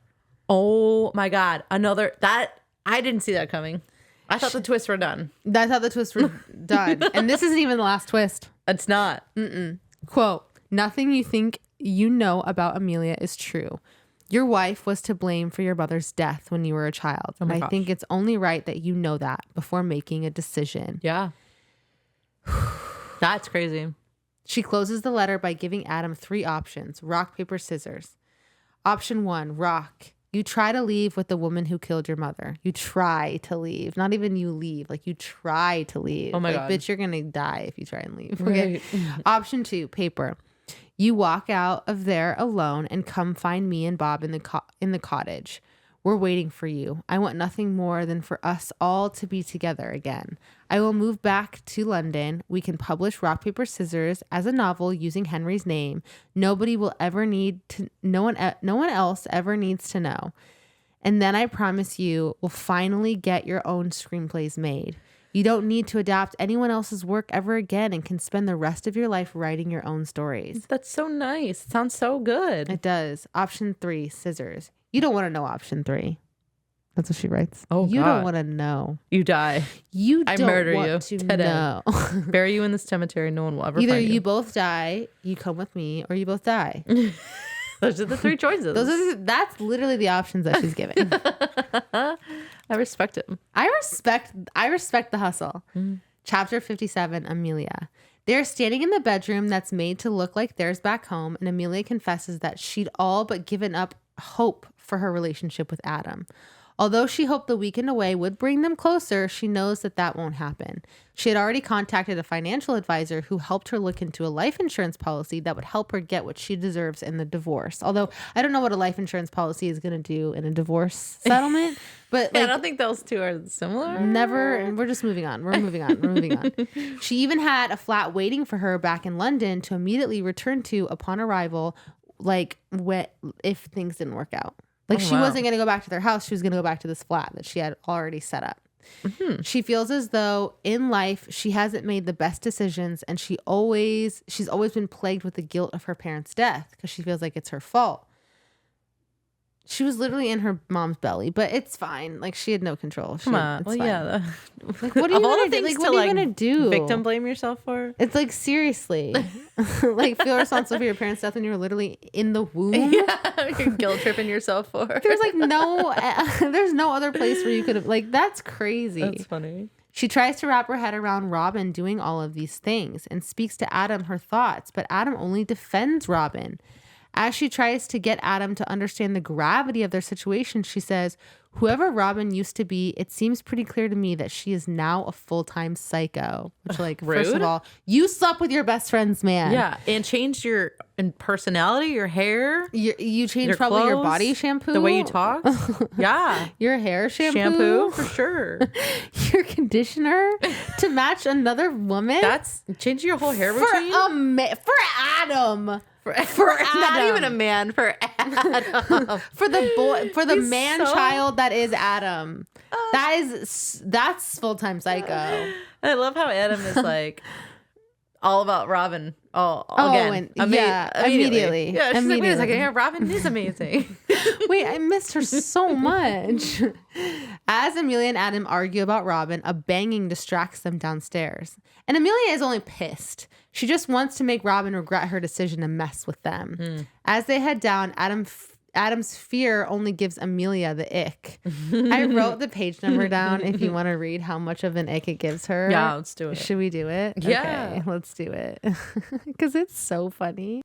Oh my God. I didn't see that coming. I thought the twists were done. That's how the twists were done. And this isn't even the last twist. It's not. Quote, nothing you think you know about Amelia is true. Your wife was to blame for your mother's death when you were a child. And I think it's only right that you know that before making a decision. Yeah. That's crazy. She closes the letter by giving Adam 3 options. Rock, paper, scissors. Option 1, rock. You try to leave with the woman who killed your mother. You try to leave. Not even you leave. Like you try to leave. Oh my God. Bitch, you're going to die if you try and leave. Okay. Right. Option 2, paper. You walk out of there alone and come find me and Bob in the cottage. We're waiting for you. I want nothing more than for us all to be together again. I will move back to London. We can publish Rock, Paper, Scissors as a novel using Henry's name. No one else ever needs to know. And then I promise you will finally get your own screenplays made. You don't need to adapt anyone else's work ever again and can spend the rest of your life writing your own stories. That's so nice. It sounds so good. It does. Option 3, scissors. You don't want to know option 3. That's what she writes. Oh, you God. don't want to know. You die. I don't murder want you to today. know. Bury you in this cemetery. No one will ever Either find you both die, you come with me, or you both die. Those are the 3 choices. That's literally the options that she's giving. I respect him. I respect the hustle. Chapter 57, Amelia. They're standing in the bedroom that's made to look like theirs back home, and Amelia confesses that she'd all but given up hope for her relationship with Adam. Although she hoped the weekend away would bring them closer, she knows that won't happen. She had already contacted a financial advisor who helped her look into a life insurance policy that would help her get what she deserves in the divorce. Although I don't know what a life insurance policy is going to do in a divorce settlement, but I don't think those two are similar. Never. And we're just moving on. We're moving on. She even had a flat waiting for her back in London to immediately return to upon arrival, if things didn't work out. She wasn't going to go back to their house. She was going to go back to this flat that she had already set up. Mm-hmm. She feels as though in life she hasn't made the best decisions, and she's always been plagued with the guilt of her parents' death because she feels like it's her fault. She was literally in her mom's belly, but it's fine. She had no control. Come on. Well, yeah. What are you going to do? What are you going to do? Victim blame yourself for? It's seriously. Feel responsible for your parents' death when you were literally in the womb. Yeah, you're guilt tripping yourself for. There's there's no other place where you could have, that's crazy. That's funny. She tries to wrap her head around Robin doing all of these things and speaks to Adam her thoughts, but Adam only defends Robin. As she tries to get Adam to understand the gravity of their situation, she says, whoever Robin used to be, it seems pretty clear to me that she is now a full-time psycho. Which, first of all, you slept with your best friend's man. Yeah, and changed your personality, your hair. You changed your probably clothes, your body shampoo. The way you talk. Yeah. Your hair shampoo. Shampoo, for sure. Your conditioner to match another woman. That's changing your whole hair routine? For Adam. For Adam. Not even a man, for Adam. For the man-child that is Adam. That's full-time psycho. I love how Adam is all about Robin. Immediately. Yeah, she's like, wait a second, yeah, Robin is amazing. Wait, I missed her so much. As Amelia and Adam argue about Robin, a banging distracts them downstairs. And Amelia is only pissed. She just wants to make Robin regret her decision to mess with them. As they head down, Adam's fear only gives Amelia the ick. I wrote the page number down if you want to read how much of an ick it gives her. Yeah, let's do it. Should we do it? Yeah. Okay, let's do it. Because it's so funny.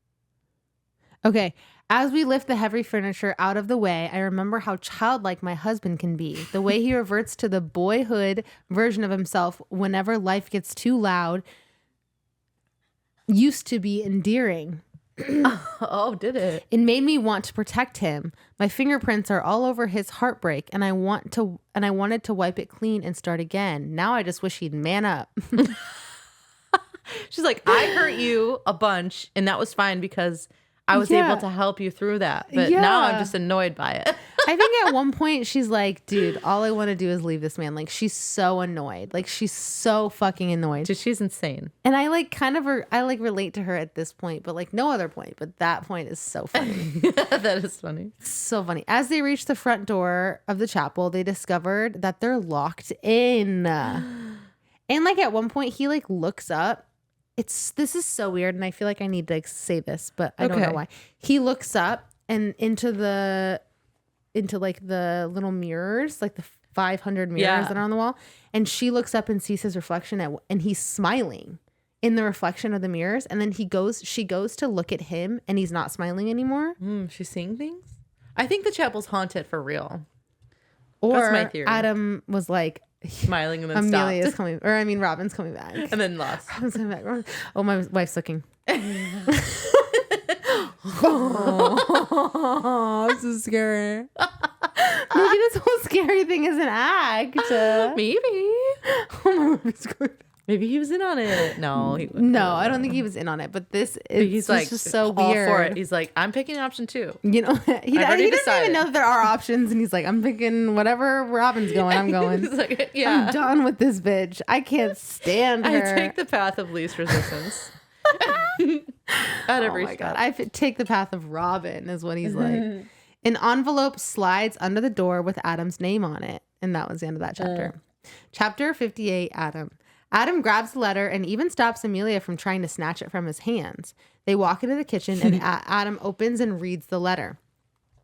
Okay. As we lift the heavy furniture out of the way, I remember how childlike my husband can be. The way he reverts to the boyhood version of himself whenever life gets too loud used to be endearing. Oh, did it? It made me want to protect him. My fingerprints are all over his heartbreak, and I wanted to wipe it clean and start again. Now I just wish he'd man up. She's like, I hurt you a bunch, and that was fine because I was able to help you through that. But now I'm just annoyed by it. I think at one point she's like, dude, all I want to do is leave this man. She's so annoyed. She's so fucking annoyed. Dude, she's insane. And I relate to her at this point, but no other point. But that point is so funny. That is funny. So funny. As they reach the front door of the chapel, they discovered that they're locked in. And at one point he looks up. This is so weird, and I feel like I need to say this, but I don't know why. He looks up and into the little mirrors, the 500 mirrors that are on the wall, and she looks up and sees his reflection and he's smiling in the reflection of the mirrors, and then she goes to look at him and he's not smiling anymore. She's seeing things? I think the chapel's haunted for real. Or that's my theory. Adam was smiling and then Amelia's stopped. Robin's coming back. And then lost. Robin's coming back. Oh, my wife's looking. Oh, this is scary. Maybe this whole scary thing is an act. Maybe. Oh, my wife's going back. Maybe he was in on it. No, I don't think he was in on it. But he's just so all weird. for it. He's like, I'm picking option 2. He doesn't even know that there are options, and he's like, I'm picking whatever Robin's going. I'm going. He's like, yeah, I'm done with this bitch. I can't stand her. I take the path of least resistance. At every step. God, I take the path of Robin, is what he's like. An envelope slides under the door with Adam's name on it. And that was the end of that chapter. Chapter 58, Adam. Adam grabs the letter and even stops Amelia from trying to snatch it from his hands. They walk into the kitchen and Adam opens and reads the letter.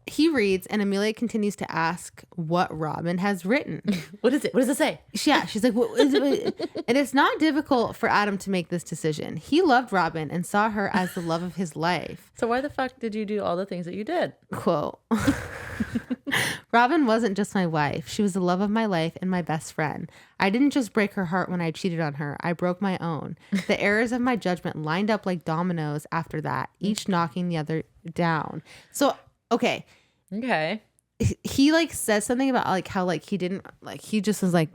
He reads and Amelia continues to ask what Robin has written. What is it? What does it say? Yeah, she's like, what is it? And it's not difficult for Adam to make this decision. He loved Robin and saw her as the love of his life. So why the fuck did you do all the things that you did? Quote. Robin wasn't just my wife. She was the love of my life and my best friend. I didn't just break her heart when I cheated on her. I broke my own. The errors of my judgment lined up like dominoes after that, each knocking the other down. So, okay. He like says something about like how like he didn't like he just was like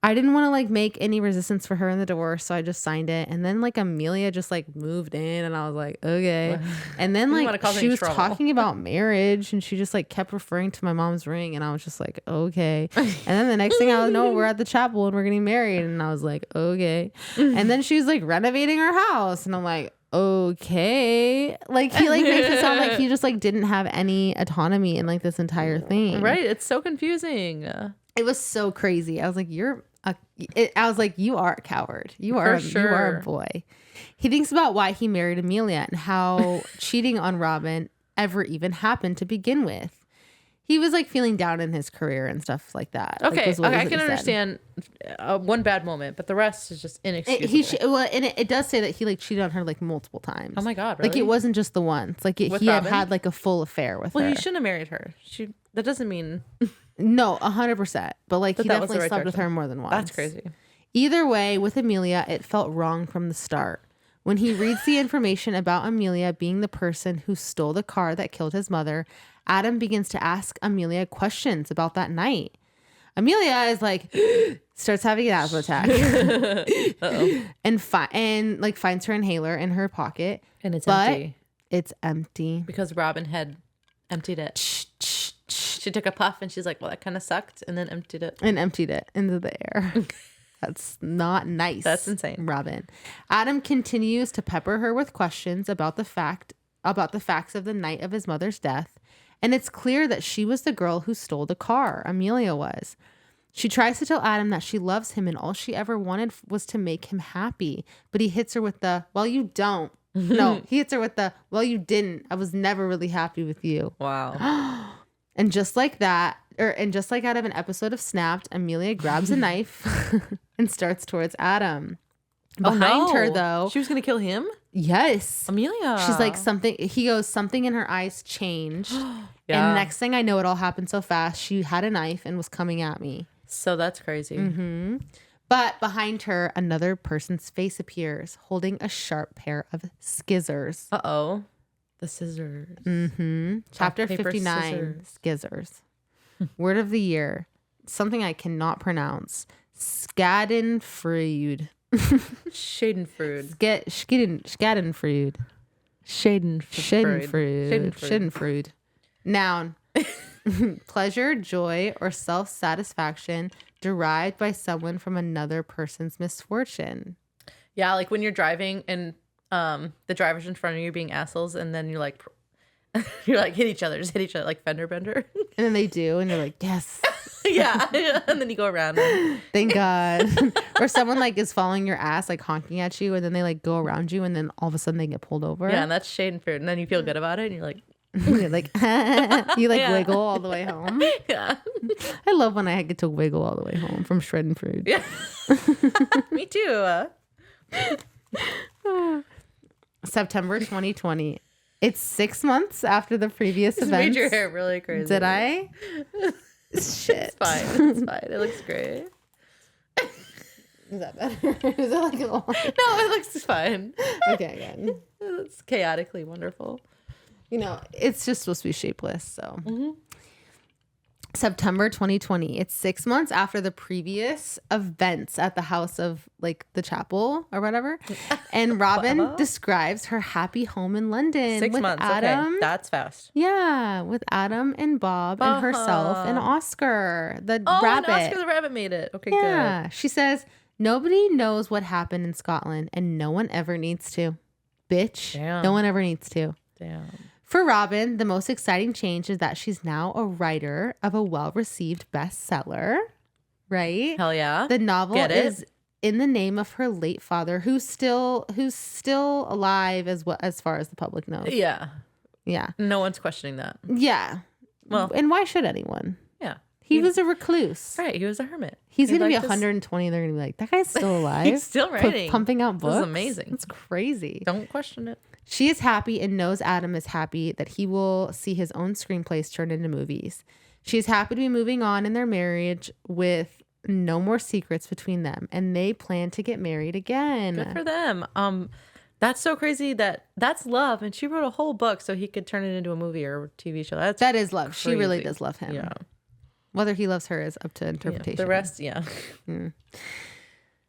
I didn't want to like make any resistance for her in the divorce, so I just signed it. And then like Amelia just like moved in, and I was like, okay. And then like she was talking about marriage, and she just like kept referring to my mom's ring, and I was just like, okay. And then the next thing I know, we're at the chapel and we're getting married, and I was like, okay. And then she was like renovating her house, and I'm like, okay. Like he like makes it sound like he just like didn't have any autonomy in like this entire thing. Right? It's so confusing. It was so crazy. I was like, you are a coward. You are a boy. He thinks about why he married Amelia and how cheating on Robin ever even happened to begin with. He was like feeling down in his career and stuff like that. Okay, I can understand one bad moment, but the rest is just inexcusable. And it does say that he like cheated on her like multiple times. Oh my God, really? Like it wasn't just the once. Like he had like a full affair with her. Well, he shouldn't have married her. That doesn't mean... No, 100%. But like he definitely slept with her more than once. That's crazy. Either way, with Amelia, it felt wrong from the start. When he reads the information about Amelia being the person who stole the car that killed his mother, Adam begins to ask Amelia questions about that night. Amelia is like, starts having an asthma attack. and like finds her inhaler in her pocket. And it's empty. It's empty. Because Robin had emptied it. She took a puff and she's like, well, that kind of sucked. And then emptied it. And emptied it into the air. That's not nice. That's insane. Robin. Adam continues to pepper her with questions about the facts of the night of his mother's death. And it's clear that she was the girl who stole the car. Amelia was. She tries to tell Adam that she loves him and all she ever wanted was to make him happy. But he hits her with the, well, you don't. No, he hits her with the, well, you didn't. I was never really happy with you. Wow. And just like that, just like out of an episode of Snapped, Amelia grabs a knife and starts towards Adam. Behind her, though. She was going to kill him? Yes. Amelia. She's like, he goes, something in her eyes changed. Yeah. And next thing I know, it all happened so fast. She had a knife and was coming at me. So that's crazy. Mm-hmm. But behind her, another person's face appears, holding a sharp pair of skizzers. Uh-oh. The scissors. Mm-hmm. Chapter 59, Skizzers. Word of the year. Something I cannot pronounce. Schadenfreude. Schadenfreude. Schadenfreude. Schadenfreude. Noun. Pleasure, joy, or self-satisfaction derived by someone from another person's misfortune. Yeah, like when you're driving and the drivers in front of you being assholes, and then you're like hit each other like fender bender. And then they do, and you're like, yes. Yeah. And then you go around. Thank God. Or someone like is following your ass, like honking at you, and then they like go around you, and then all of a sudden they get pulled over. Yeah, and that's Schadenfreude. And then you feel good about it, and you're like, you're like, you like wiggle all the way home. Yeah. I love when I get to wiggle all the way home from Schadenfreude. Yeah. Me too. September 2020. It's 6 months after the previous events. Made your hair really crazy. Did I? Shit. It's fine. It's fine. It looks great. Is that better? Is that like a little... No, it looks fine. Okay, good. It's chaotically wonderful. You know, it's just supposed to be shapeless, so. Mm-hmm. September 2020. It's 6 months after the previous events at the house of like the chapel or whatever. And Robin describes her happy home in London. 6 months. Adam. Okay. That's fast. Yeah. With Adam and Bob and herself and Oscar, the rabbit. And Oscar the rabbit made it. Okay, yeah. good. She says, nobody knows what happened in Scotland and no one ever needs to. Bitch. Damn. No one ever needs to. Damn. For Robin, the most exciting change is that she's now a writer of a well-received bestseller, right? Hell yeah. The novel Get it? is in the name of her late father, who's still alive as far as the public knows. Yeah. Yeah. No one's questioning that. Yeah. Well, and why should anyone? Yeah. He was a recluse. Right. He was a hermit. He's going to be 120. They're going to be like, that guy's still alive. He's still writing. Pumping out books. This is amazing. It's crazy. Don't question it. She is happy and knows Adam is happy that he will see his own screenplays turned into movies. She is happy to be moving on in their marriage with no more secrets between them. And they plan to get married again. Good for them. That's so crazy that's love. And she wrote a whole book so he could turn it into a movie or a TV show. That is love. crazy. She really does love him. Yeah. Whether he loves her is up to interpretation. Yeah, the rest, yeah.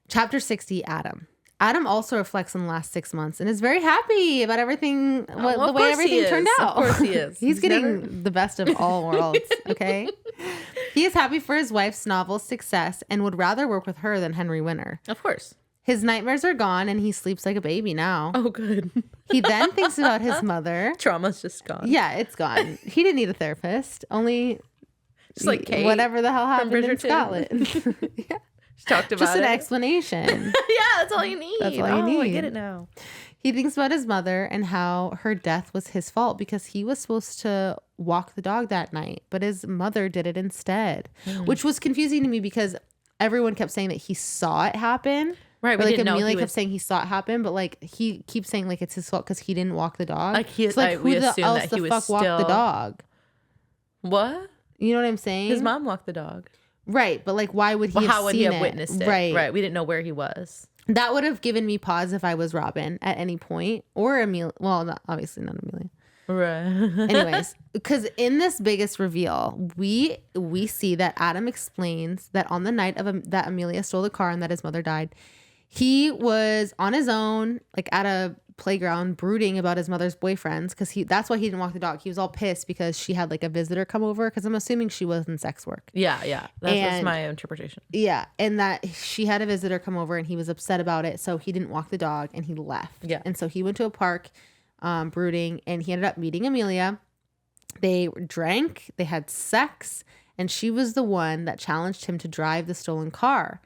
Chapter 60, Adam. Adam also reflects on the last 6 months and is very happy about everything, the way everything turned out. Of course he is. He's getting the best of all worlds, okay? He is happy for his wife's novel success and would rather work with her than Henry Winter. Of course. His nightmares are gone and he sleeps like a baby now. Oh, good. He then thinks about his mother. Trauma's just gone. Yeah, it's gone. He didn't need a therapist. Only just like Kate whatever the hell happened in Scotland. Yeah. Talked about just an explanation. Yeah, that's all you need. That's all you need. I get it now. He thinks about his mother and how her death was his fault because he was supposed to walk the dog that night, but his mother did it instead, which was confusing to me because everyone kept saying that he saw it happen. Right, but like Amelia kept saying he saw it happen, but like he keeps saying like it's his fault because he didn't walk the dog. Like he, so, like who the else the fuck walked the dog? What? You know what I'm saying? His mom walked the dog. Right, but like, why would he? How would he have witnessed it? Right. We didn't know where he was. That would have given me pause if I was Robin at any point, or Amelia. Well, obviously not Amelia. Right. Anyways, because in this biggest reveal, we see that Adam explains that on the night of that Amelia stole the car and that his mother died, he was on his own, like at a playground, brooding about his mother's boyfriends because that's why he didn't walk the dog. He was all pissed because she had like a visitor come over because I'm assuming she was in sex work. Yeah. That's my interpretation. Yeah, and that she had a visitor come over and he was upset about it, so he didn't walk the dog and he left. Yeah. And so he went to a park brooding and he ended up meeting Amelia. They drank, they had sex, and she was the one that challenged him to drive the stolen car.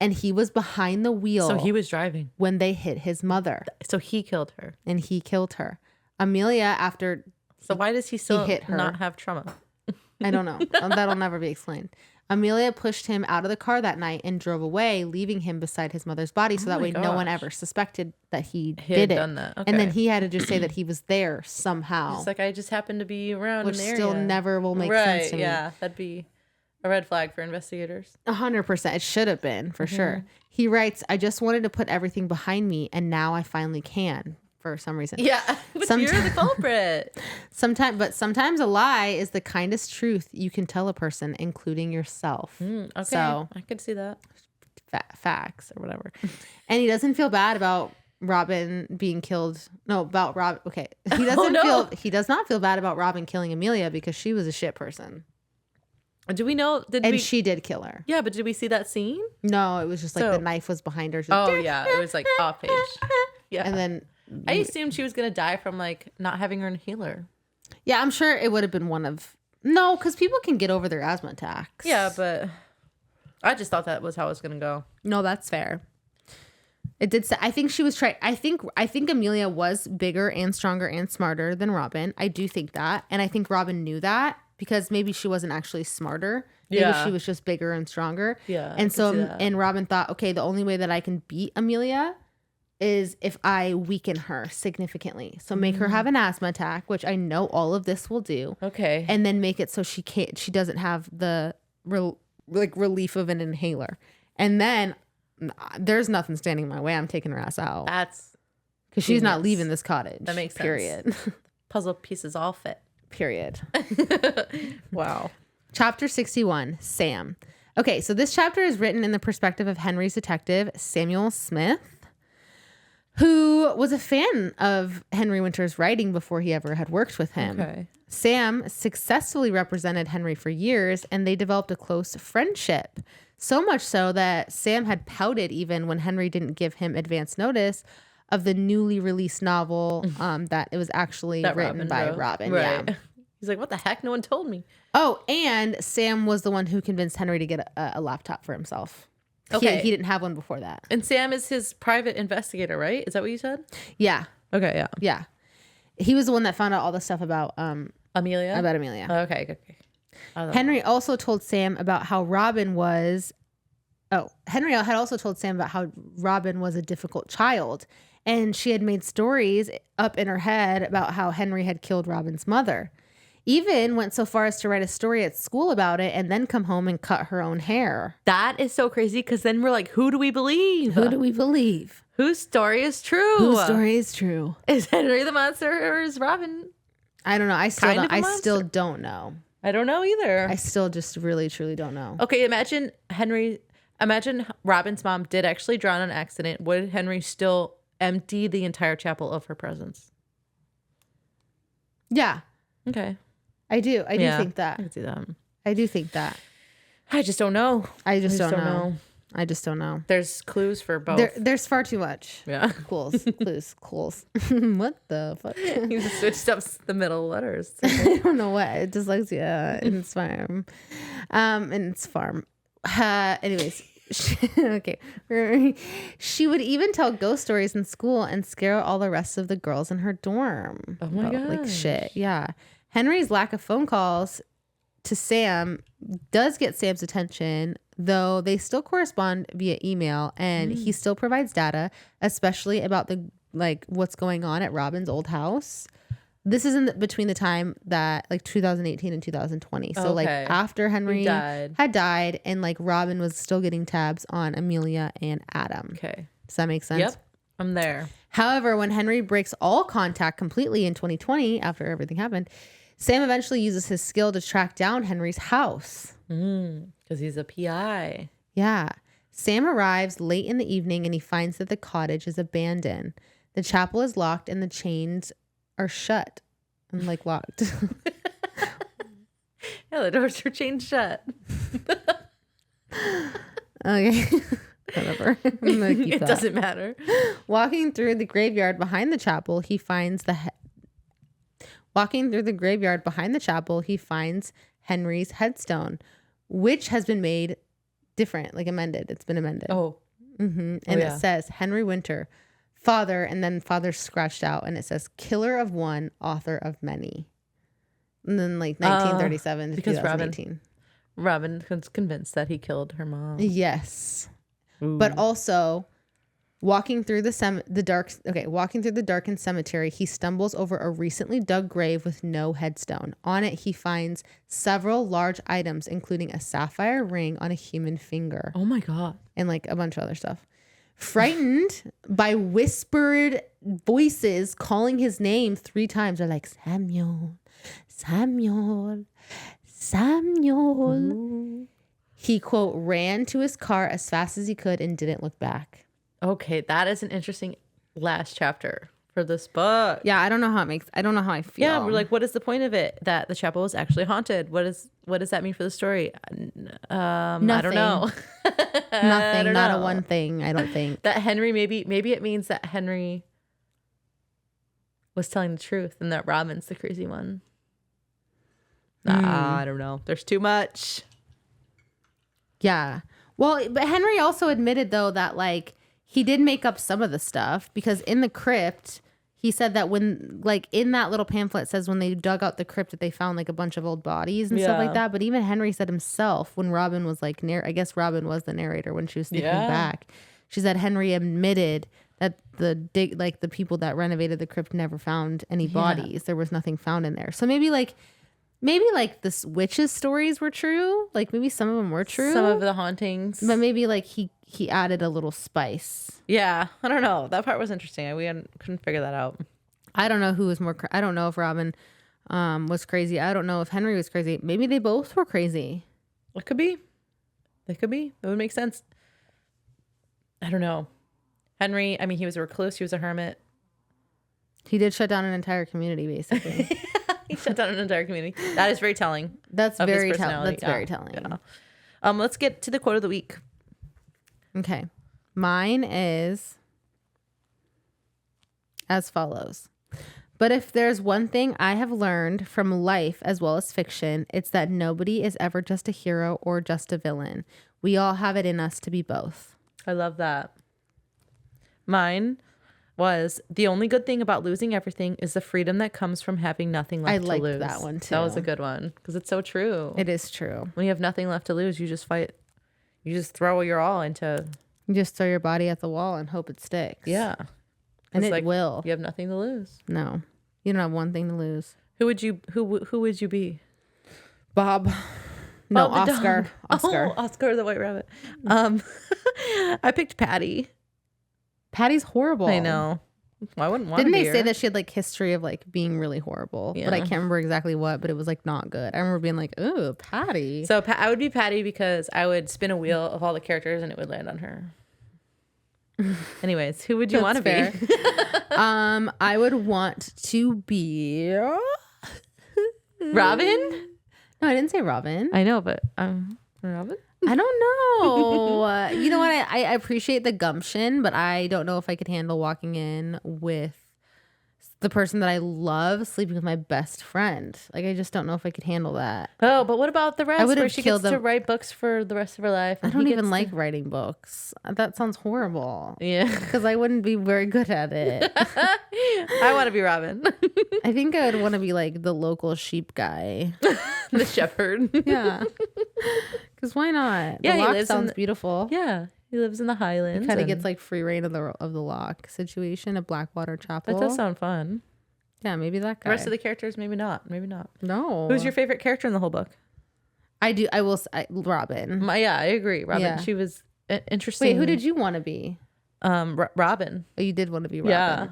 And he was behind the wheel. So he was driving when they hit his mother. So he killed her. And he killed her. Amelia, after So why does he still hit her, not have trauma? I don't know. That'll never be explained. Amelia pushed him out of the car that night and drove away, leaving him beside his mother's body. So that way no one ever suspected that he did it. Done that. Okay. And then he had to just say that he was there somehow. It's like, I just happened to be around which in the area. Still never will make sense to me. Yeah, that'd be a red flag for investigators. 100%. It should have been, for sure. He writes, I just wanted to put everything behind me, and now I finally can, for some reason. Yeah, but you're the culprit. Sometimes a lie is the kindest truth you can tell a person, including yourself. Okay, so, I could see that. Facts or whatever. And he doesn't feel bad about Robin being killed. No, about Robin. Okay. He does not feel bad about Robin killing Amelia because she was a shit person. Do we know? She did kill her. Yeah, but did we see that scene? No, it was just like the knife was behind her. Yeah, it was like off page. Yeah, and then I assumed she was gonna die from like not having her inhaler. Yeah, I'm sure it would have been one of because people can get over their asthma attacks. Yeah, but I just thought that was how it was gonna go. No, that's fair. It did say, I think she was trying. I think Amelia was bigger and stronger and smarter than Robin. I do think that, and I think Robin knew that. Because maybe she wasn't actually smarter. Maybe she was just bigger and stronger. Yeah. And so, and Robin thought, okay, the only way that I can beat Amelia is if I weaken her significantly. So make her have an asthma attack, which I know all of this will do. Okay. And then make it so she doesn't have the relief of an inhaler. And then there's nothing standing in my way. I'm taking her ass out. That's because she's not leaving this cottage. That makes period. sense. Puzzle pieces all fit. Period. Wow. Chapter 61, Sam. Okay, so this chapter is written in the perspective of Henry's detective, Samuel Smith, who was a fan of Henry Winter's writing before he ever had worked with him. Okay. Sam successfully represented Henry for years, and they developed a close friendship. So much so that Sam had pouted even when Henry didn't give him advance notice of the newly released novel that it was actually written by Robin. Right. Yeah. He's like, what the heck? No one told me. Oh, and Sam was the one who convinced Henry to get a laptop for himself. Okay. He didn't have one before that. And Sam is his private investigator, right? Is that what you said? Yeah. Okay, yeah. Yeah. He was the one that found out all the stuff about Amelia? About Amelia. Okay. Henry also told Sam about how Robin was... Oh, Henry had also told Sam about how Robin was a difficult child. And she had made stories up in her head about how Henry had killed Robin's mother. Even went so far as to write a story at school about it and then come home and cut her own hair. That is so crazy because then we're like, who do we believe? Who do we believe? Whose story is true? Whose story is true? Is Henry the monster or is Robin? I don't know. I still don't know. I don't know either. I still just really, truly don't know. Okay, imagine Robin's mom did actually drown on accident. Would Henry still empty the entire chapel of her presence? Yeah. Okay. I do think that. I can see that. I do think that. I just don't know. I just don't know. I just don't know. There's clues for both. There's far too much. Yeah. Clues. What the fuck? You just switched up the middle letters. I don't know what. Dyslexia and it's farm. And it's farm. Anyways. Okay. She would even tell ghost stories in school and scare all the rest of the girls in her dorm. Oh my god. Like shit. Yeah. Henry's lack of phone calls to Sam does get Sam's attention, though they still correspond via email, and he still provides data, especially about what's going on at Robin's old house. This is between the time that 2018 and 2020. So after Henry had died and Robin was still getting tabs on Amelia and Adam. Okay. Does that make sense? Yep. I'm there. However, when Henry breaks all contact completely in 2020, after everything happened, Sam eventually uses his skill to track down Henry's house. Because he's a PI. Yeah. Sam arrives late in the evening and he finds that the cottage is abandoned. The chapel is locked and the chains are shut and locked. Yeah, the doors are chained shut. Okay. Whatever. It doesn't matter. Walking through the graveyard behind the chapel, he finds Henry's headstone, which has been made different, amended. It's been amended. Oh. Mm-hmm. And it says Henry Winter, father, and then father scratched out, and it says killer of one, author of many. And then 1937 to because 2018. Robin was convinced that he killed her mom. Yes. Ooh. But also walking through the darkened cemetery, he stumbles over a recently dug grave with no headstone. On it, he finds several large items, including a sapphire ring on a human finger. Oh my God. And a bunch of other stuff. Frightened by whispered voices calling his name 3 times. They're like, Samuel, Samuel, Samuel. Ooh. He, quote, ran to his car as fast as he could and didn't look back. Okay, that is an interesting last chapter for this book. Yeah, I don't know how I feel. Yeah, we're like, what is the point of it? That the chapel was actually haunted. What does that mean for the story? I don't know. Nothing. Not a one thing, I don't think. That Henry, maybe it means that Henry was telling the truth and that Robin's the crazy one. I don't know. There's too much. Yeah. Well, but Henry also admitted, though, that he did make up some of the stuff, because in the crypt, he said that when in that little pamphlet says when they dug out the crypt that they found a bunch of old bodies and stuff like that. But even Henry said himself when Robin was I guess Robin was the narrator when she was thinking back. She said Henry admitted that the people that renovated the crypt never found any bodies. There was nothing found in there. So maybe the witches' stories were true. Maybe some of them were true. Some of the hauntings. But maybe he added a little spice. Yeah. I don't know. That part was interesting. We couldn't figure that out. I don't know who was more. I don't know if Robin was crazy. I don't know if Henry was crazy. Maybe they both were crazy. It could be. They could be. It would make sense. I don't know. Henry, he was a recluse. He was a hermit. He did shut down an entire community, basically. He shut down an entire community. That is very telling. That's very telling. That's very telling. Yeah. Let's get to the quote of the week.. Okay. Mine is, as follows. But if there's one thing I have learned from life as well as fiction, it's that nobody is ever just a hero or just a villain. We all have it in us to be both. I love that. Mine was the only good thing about losing everything is the freedom that comes from having nothing left to lose. I liked that one too. That was a good one because it's so true. It is true. When you have nothing left to lose, you just fight. You just throw your all into. You just throw your body at the wall and hope it sticks. Yeah. And it's it will. You have nothing to lose. No. You don't have one thing to lose. Who would you be? Bob. No, Oscar. Dog. Oscar. Oh, Oscar the White Rabbit. I picked Patty. Patty's horrible. I know. I wouldn't want to Didn't be they say her. that she had like history of like being really horrible? Yeah. But I can't remember exactly what, but it was like not good. I remember being like, ooh, Patty. So I would be Patty because I would spin a wheel of all the characters and it would land on her. Anyways, who would you want to be? I would want to be Robin? No, I didn't say Robin. I know, but Robin? I don't know. You know what? I appreciate the gumption, but I don't know if I could handle walking in with the person that I love sleeping with my best friend. Like, I just don't know if I could handle that. Oh, but what about the rest? I would where have she killed gets to them. write books for the rest of her life. I don't even like writing books. That sounds horrible. Yeah. Because I wouldn't be very good at it. I want to be Robin. I think I would want to be like the local sheep guy. The shepherd. Yeah. Because why not? Yeah, the he lock lives sounds in beautiful. Yeah. He lives in the Highlands. He kind of gets like free reign of the lock situation at Blackwater Chapel. That does sound fun. Yeah, maybe that guy. The rest of the characters, maybe not. Maybe not. No. Who's your favorite character in the whole book? Robin. Yeah, I agree. Robin. Yeah. She was interesting. Wait, who did you want to be? Robin. Oh, you did want to be Robin. Yeah.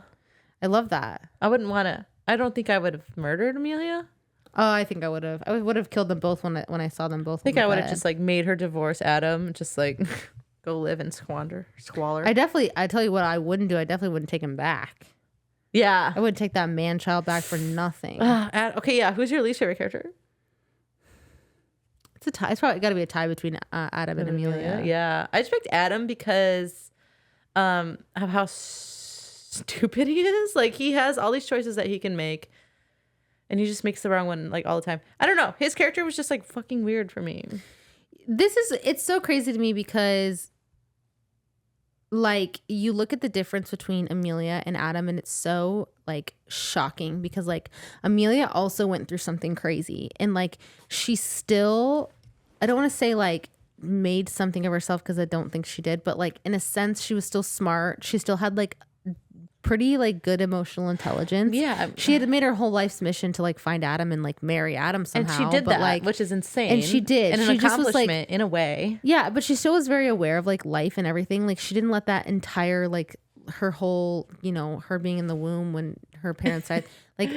I love that. I wouldn't want to. I don't think I would have murdered Amelia. Oh, I think I would have. I would have killed them both when I saw them both. I think I would have just like made her divorce Adam, just like go live in squalor. I tell you what I wouldn't do. I definitely wouldn't take him back. Yeah. I wouldn't take that man child back for nothing. Okay, yeah. Who's your least favorite character? It's a tie. It's probably got to be a tie between Adam and Amelia. Yeah. I just picked Adam because of how stupid he is. Like, he has all these choices that he can make, and he just makes the wrong one like all the time. I don't know. His character was just like fucking weird for me. It's so crazy to me because like you look at the difference between Amelia and Adam and it's so like shocking because like Amelia also went through something crazy and like she still, I don't want to say like made something of herself because I don't think she did, but like in a sense she was still smart. She still had like pretty like good emotional intelligence. Yeah. She had made her whole life's mission to like find Adam and like marry Adam somehow. And she did that, like, which is insane. And she did. And an she just accomplishment was, like, in a way. Yeah, but she still was very aware of like life and everything. Like she didn't let that entire like her whole, you know, her being in the womb when her parents died, like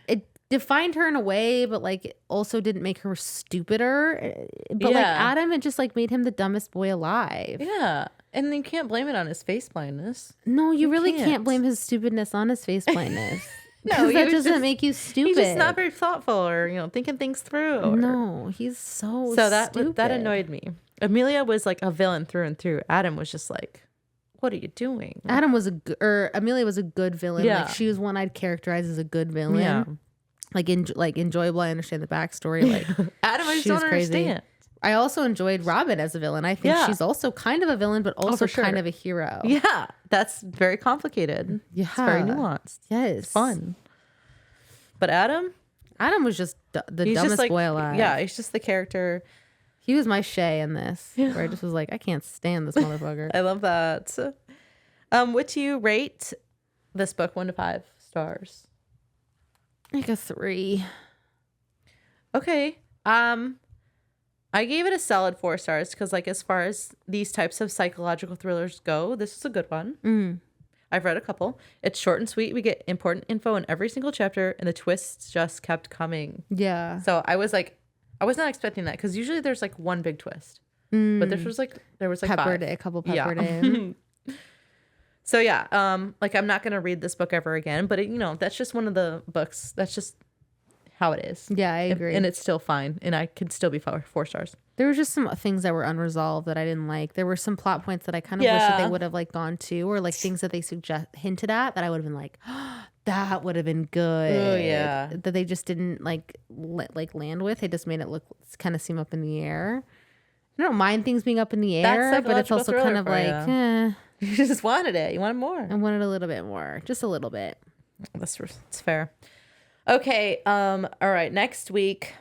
it defined her in a way, but like it also didn't make her stupider. But like Adam, it just like made him the dumbest boy alive. Yeah. And you can't blame it on his face blindness. No, you really can't blame his stupidness on his face blindness. No, that doesn't make you stupid. He's just not very thoughtful or, you know, thinking things through. No, he's so that stupid. That annoyed me. Amelia was like a villain through and through. Adam was just like, what are you doing? Amelia was a good villain. Yeah. Like she was one I'd characterize as a good villain. Yeah. Like enjoyable. I understand the backstory. Like Adam, I just don't understand. I also enjoyed Robin as a villain. I think she's also kind of a villain, but also kind of a hero. Yeah, that's very complicated. Yeah, it's very nuanced. Yes, it's fun. But Adam was just the dumbest boy alive. Yeah, he's just the character. He was my Shay in this, where I just was like, I can't stand this motherfucker. I love that. Would you rate this book 1 to 5 stars? Like a 3. Okay. I gave it a solid 4 stars because, like, as far as these types of psychological thrillers go, this is a good one. I've read a couple. It's short and sweet. We get important info in every single chapter, and the twists just kept coming. Yeah. So I was not expecting that because usually there's like one big twist, but there was like peppered 5. A couple peppered in. So yeah, like I'm not gonna read this book ever again, but it, you know, that's just one of the books that's just how it is. Yeah, I agree. And it's still fine. And I could still be 4 stars. There were just some things that were unresolved that I didn't like. There were some plot points that I kind of wish that they would have like gone to, or like things that they hinted at that I would have been like, oh, that would have been good. Oh yeah. That they just didn't like land with. They just made it look kind of seem up in the air. I don't mind things being up in the air, but it's also kind of like, You just wanted it. You wanted more. I wanted a little bit more, just a little bit. That's fair. Okay. All right. Next week,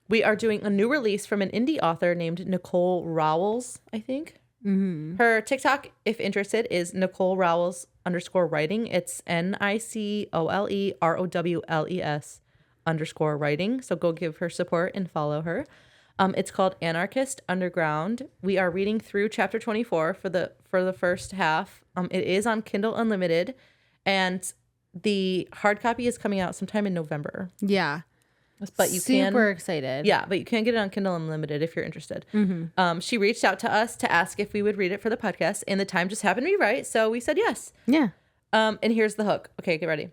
we are doing a new release from an indie author named Nicole Rowles, I think. Mm-hmm. Her TikTok, if interested, is Nicole Rowles _writing. It's NicoleRowles_writing. So go give her support and follow her. It's called Anarchist Underground. We are reading through chapter 24 for the first half. It is on Kindle Unlimited, and the hard copy is coming out sometime in November. Yeah. But you super excited. Yeah, but you can get it on Kindle Unlimited if you're interested. Mm-hmm. She reached out to us to ask if we would read it for the podcast, and the time just happened to be right, so we said yes. Yeah. And here's the hook. Okay, get ready.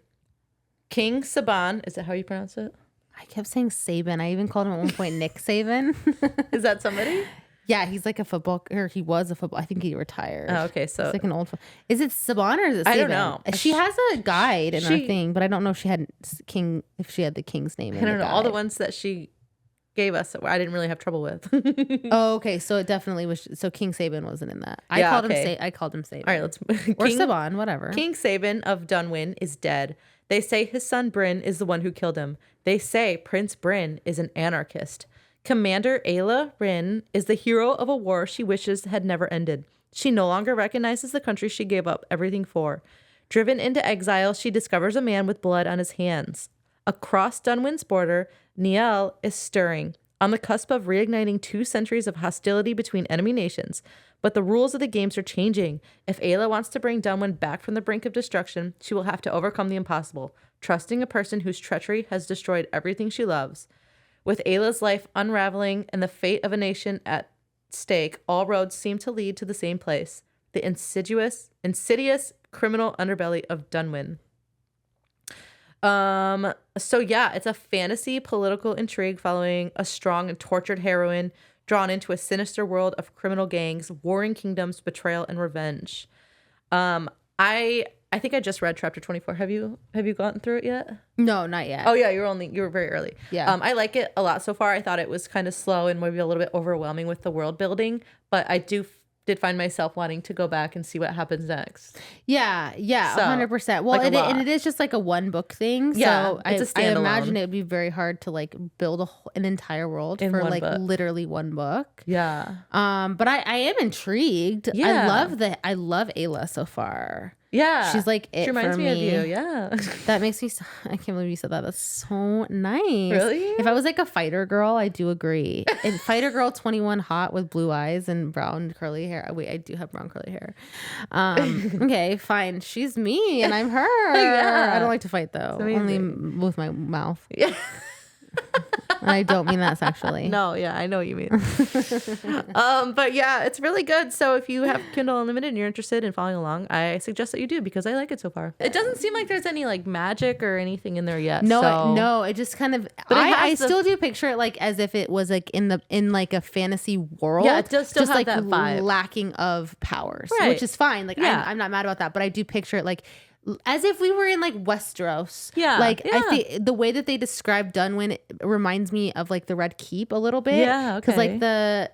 King Saban, is that how you pronounce it? I kept saying Saban. I even called him at one point Nick Saban. Is that somebody? Yeah, he's like a football, or he was a football. I think he retired. Oh, okay, so it's like an old. Is it Saban or is it Saban? I don't know. She has a guide in her thing, but I don't know if she had King. If she had the king's name. I don't know. All the ones that she gave us, I didn't really have trouble with. Oh, okay. So it definitely was. So King Saban wasn't in that. I called him Saban. All right, let's. Or Saban, whatever. King Saban of Dunwyn is dead. They say his son Bryn is the one who killed him. They say Prince Bryn is an anarchist. Commander Ayla Bryn is the hero of a war she wishes had never ended. She no longer recognizes the country she gave up everything for. Driven into exile, she discovers a man with blood on his hands. Across Dunwyn's border, Niall is stirring, on the cusp of reigniting 2 centuries of hostility between enemy nations. But the rules of the games are changing. If Ayla wants to bring Dunwyn back from the brink of destruction, she will have to overcome the impossible, trusting a person whose treachery has destroyed everything she loves. With Ayla's life unraveling and the fate of a nation at stake, all roads seem to lead to the same place, the insidious criminal underbelly of Dunwyn. So yeah, it's a fantasy political intrigue following a strong and tortured heroine drawn into a sinister world of criminal gangs, warring kingdoms, betrayal, and revenge. I think I just read chapter 24. Have you gotten through it yet? No, not yet. Oh yeah, you were very early. Yeah. I like it a lot so far. I thought it was kind of slow and maybe a little bit overwhelming with the world building, but I did find myself wanting to go back and see what happens next. Yeah, 100%. Well, like and it is just like a one book thing. Yeah, so it's a I standalone. imagine it would be very hard to like build an entire world In for one like book. literally one book. Yeah. But I am intrigued. Yeah. I love Ayla so far. Yeah. She's like it She reminds for me of you. Yeah. That makes me I can't believe you said that. That's so nice. Really? If I was like a fighter girl, I do agree. And fighter girl 21 hot with blue eyes and brown curly hair. Wait, I do have brown curly hair. Okay, fine. She's me and I'm her. Yeah. I don't like to fight though. Only with my mouth. Yeah. And I don't mean that sexually. No, yeah, I know what you mean. But yeah, it's really good. So if you have Kindle Unlimited and you're interested in following along, I suggest that you do because I like it so far. It doesn't seem like there's any like magic or anything in there yet. No, it just kind of. But I still do picture it like as if it was like in like a fantasy world. Yeah, it does still just have like that vibe. lacking of powers, Right. which is fine. Like Yeah. I'm not mad about that, but I do picture it like as if we were in like Westeros. Yeah, like yeah. I think the way that they describe Dunwyn reminds me of like the Red Keep a little bit. Yeah, okay. Because like the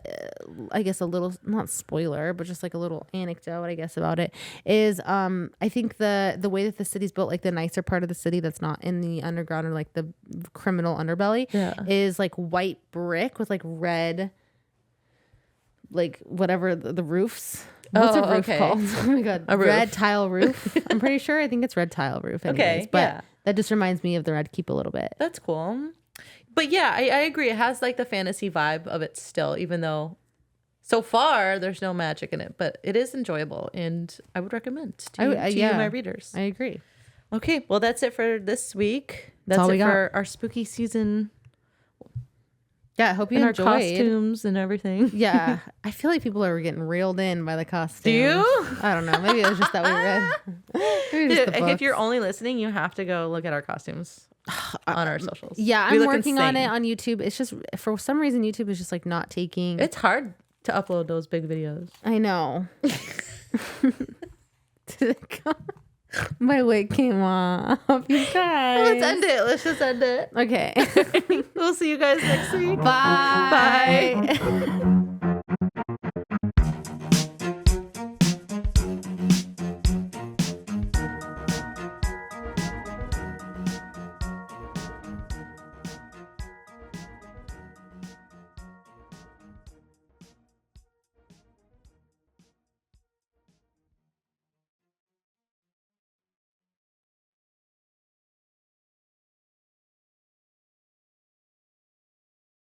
I guess a little, not spoiler, but just like a little anecdote I guess about it is I think the way that the city's built, like the nicer part of the city that's not in the underground or like the criminal underbelly, is like white brick with like red, like whatever the roofs. What's a roof called? Oh my god, a red tile roof. I'm pretty sure. I think it's red tile roof. Anyways, but that just reminds me of the Red Keep a little bit. That's cool. But yeah, I agree. It has like the fantasy vibe of it still, even though so far there's no magic in it. But it is enjoyable, and I would recommend to you, my readers. I agree. Okay, well that's it for this week. That's all it we got for our spooky season. Yeah, I hope you and enjoyed. our costumes and everything. Yeah, I feel like people are getting reeled in by the costumes. Do you? I don't know. Maybe it was just that we read. Maybe just the If you're books. only listening, you have to go look at our costumes. on our socials. Yeah, We I'm look working on it insane. on YouTube. It's just for some reason YouTube is just like not taking. It's hard to upload those big videos. I know. My wig came off. You guys. Let's end it. Let's just end it. Okay. We'll see you guys next week. Bye. Bye.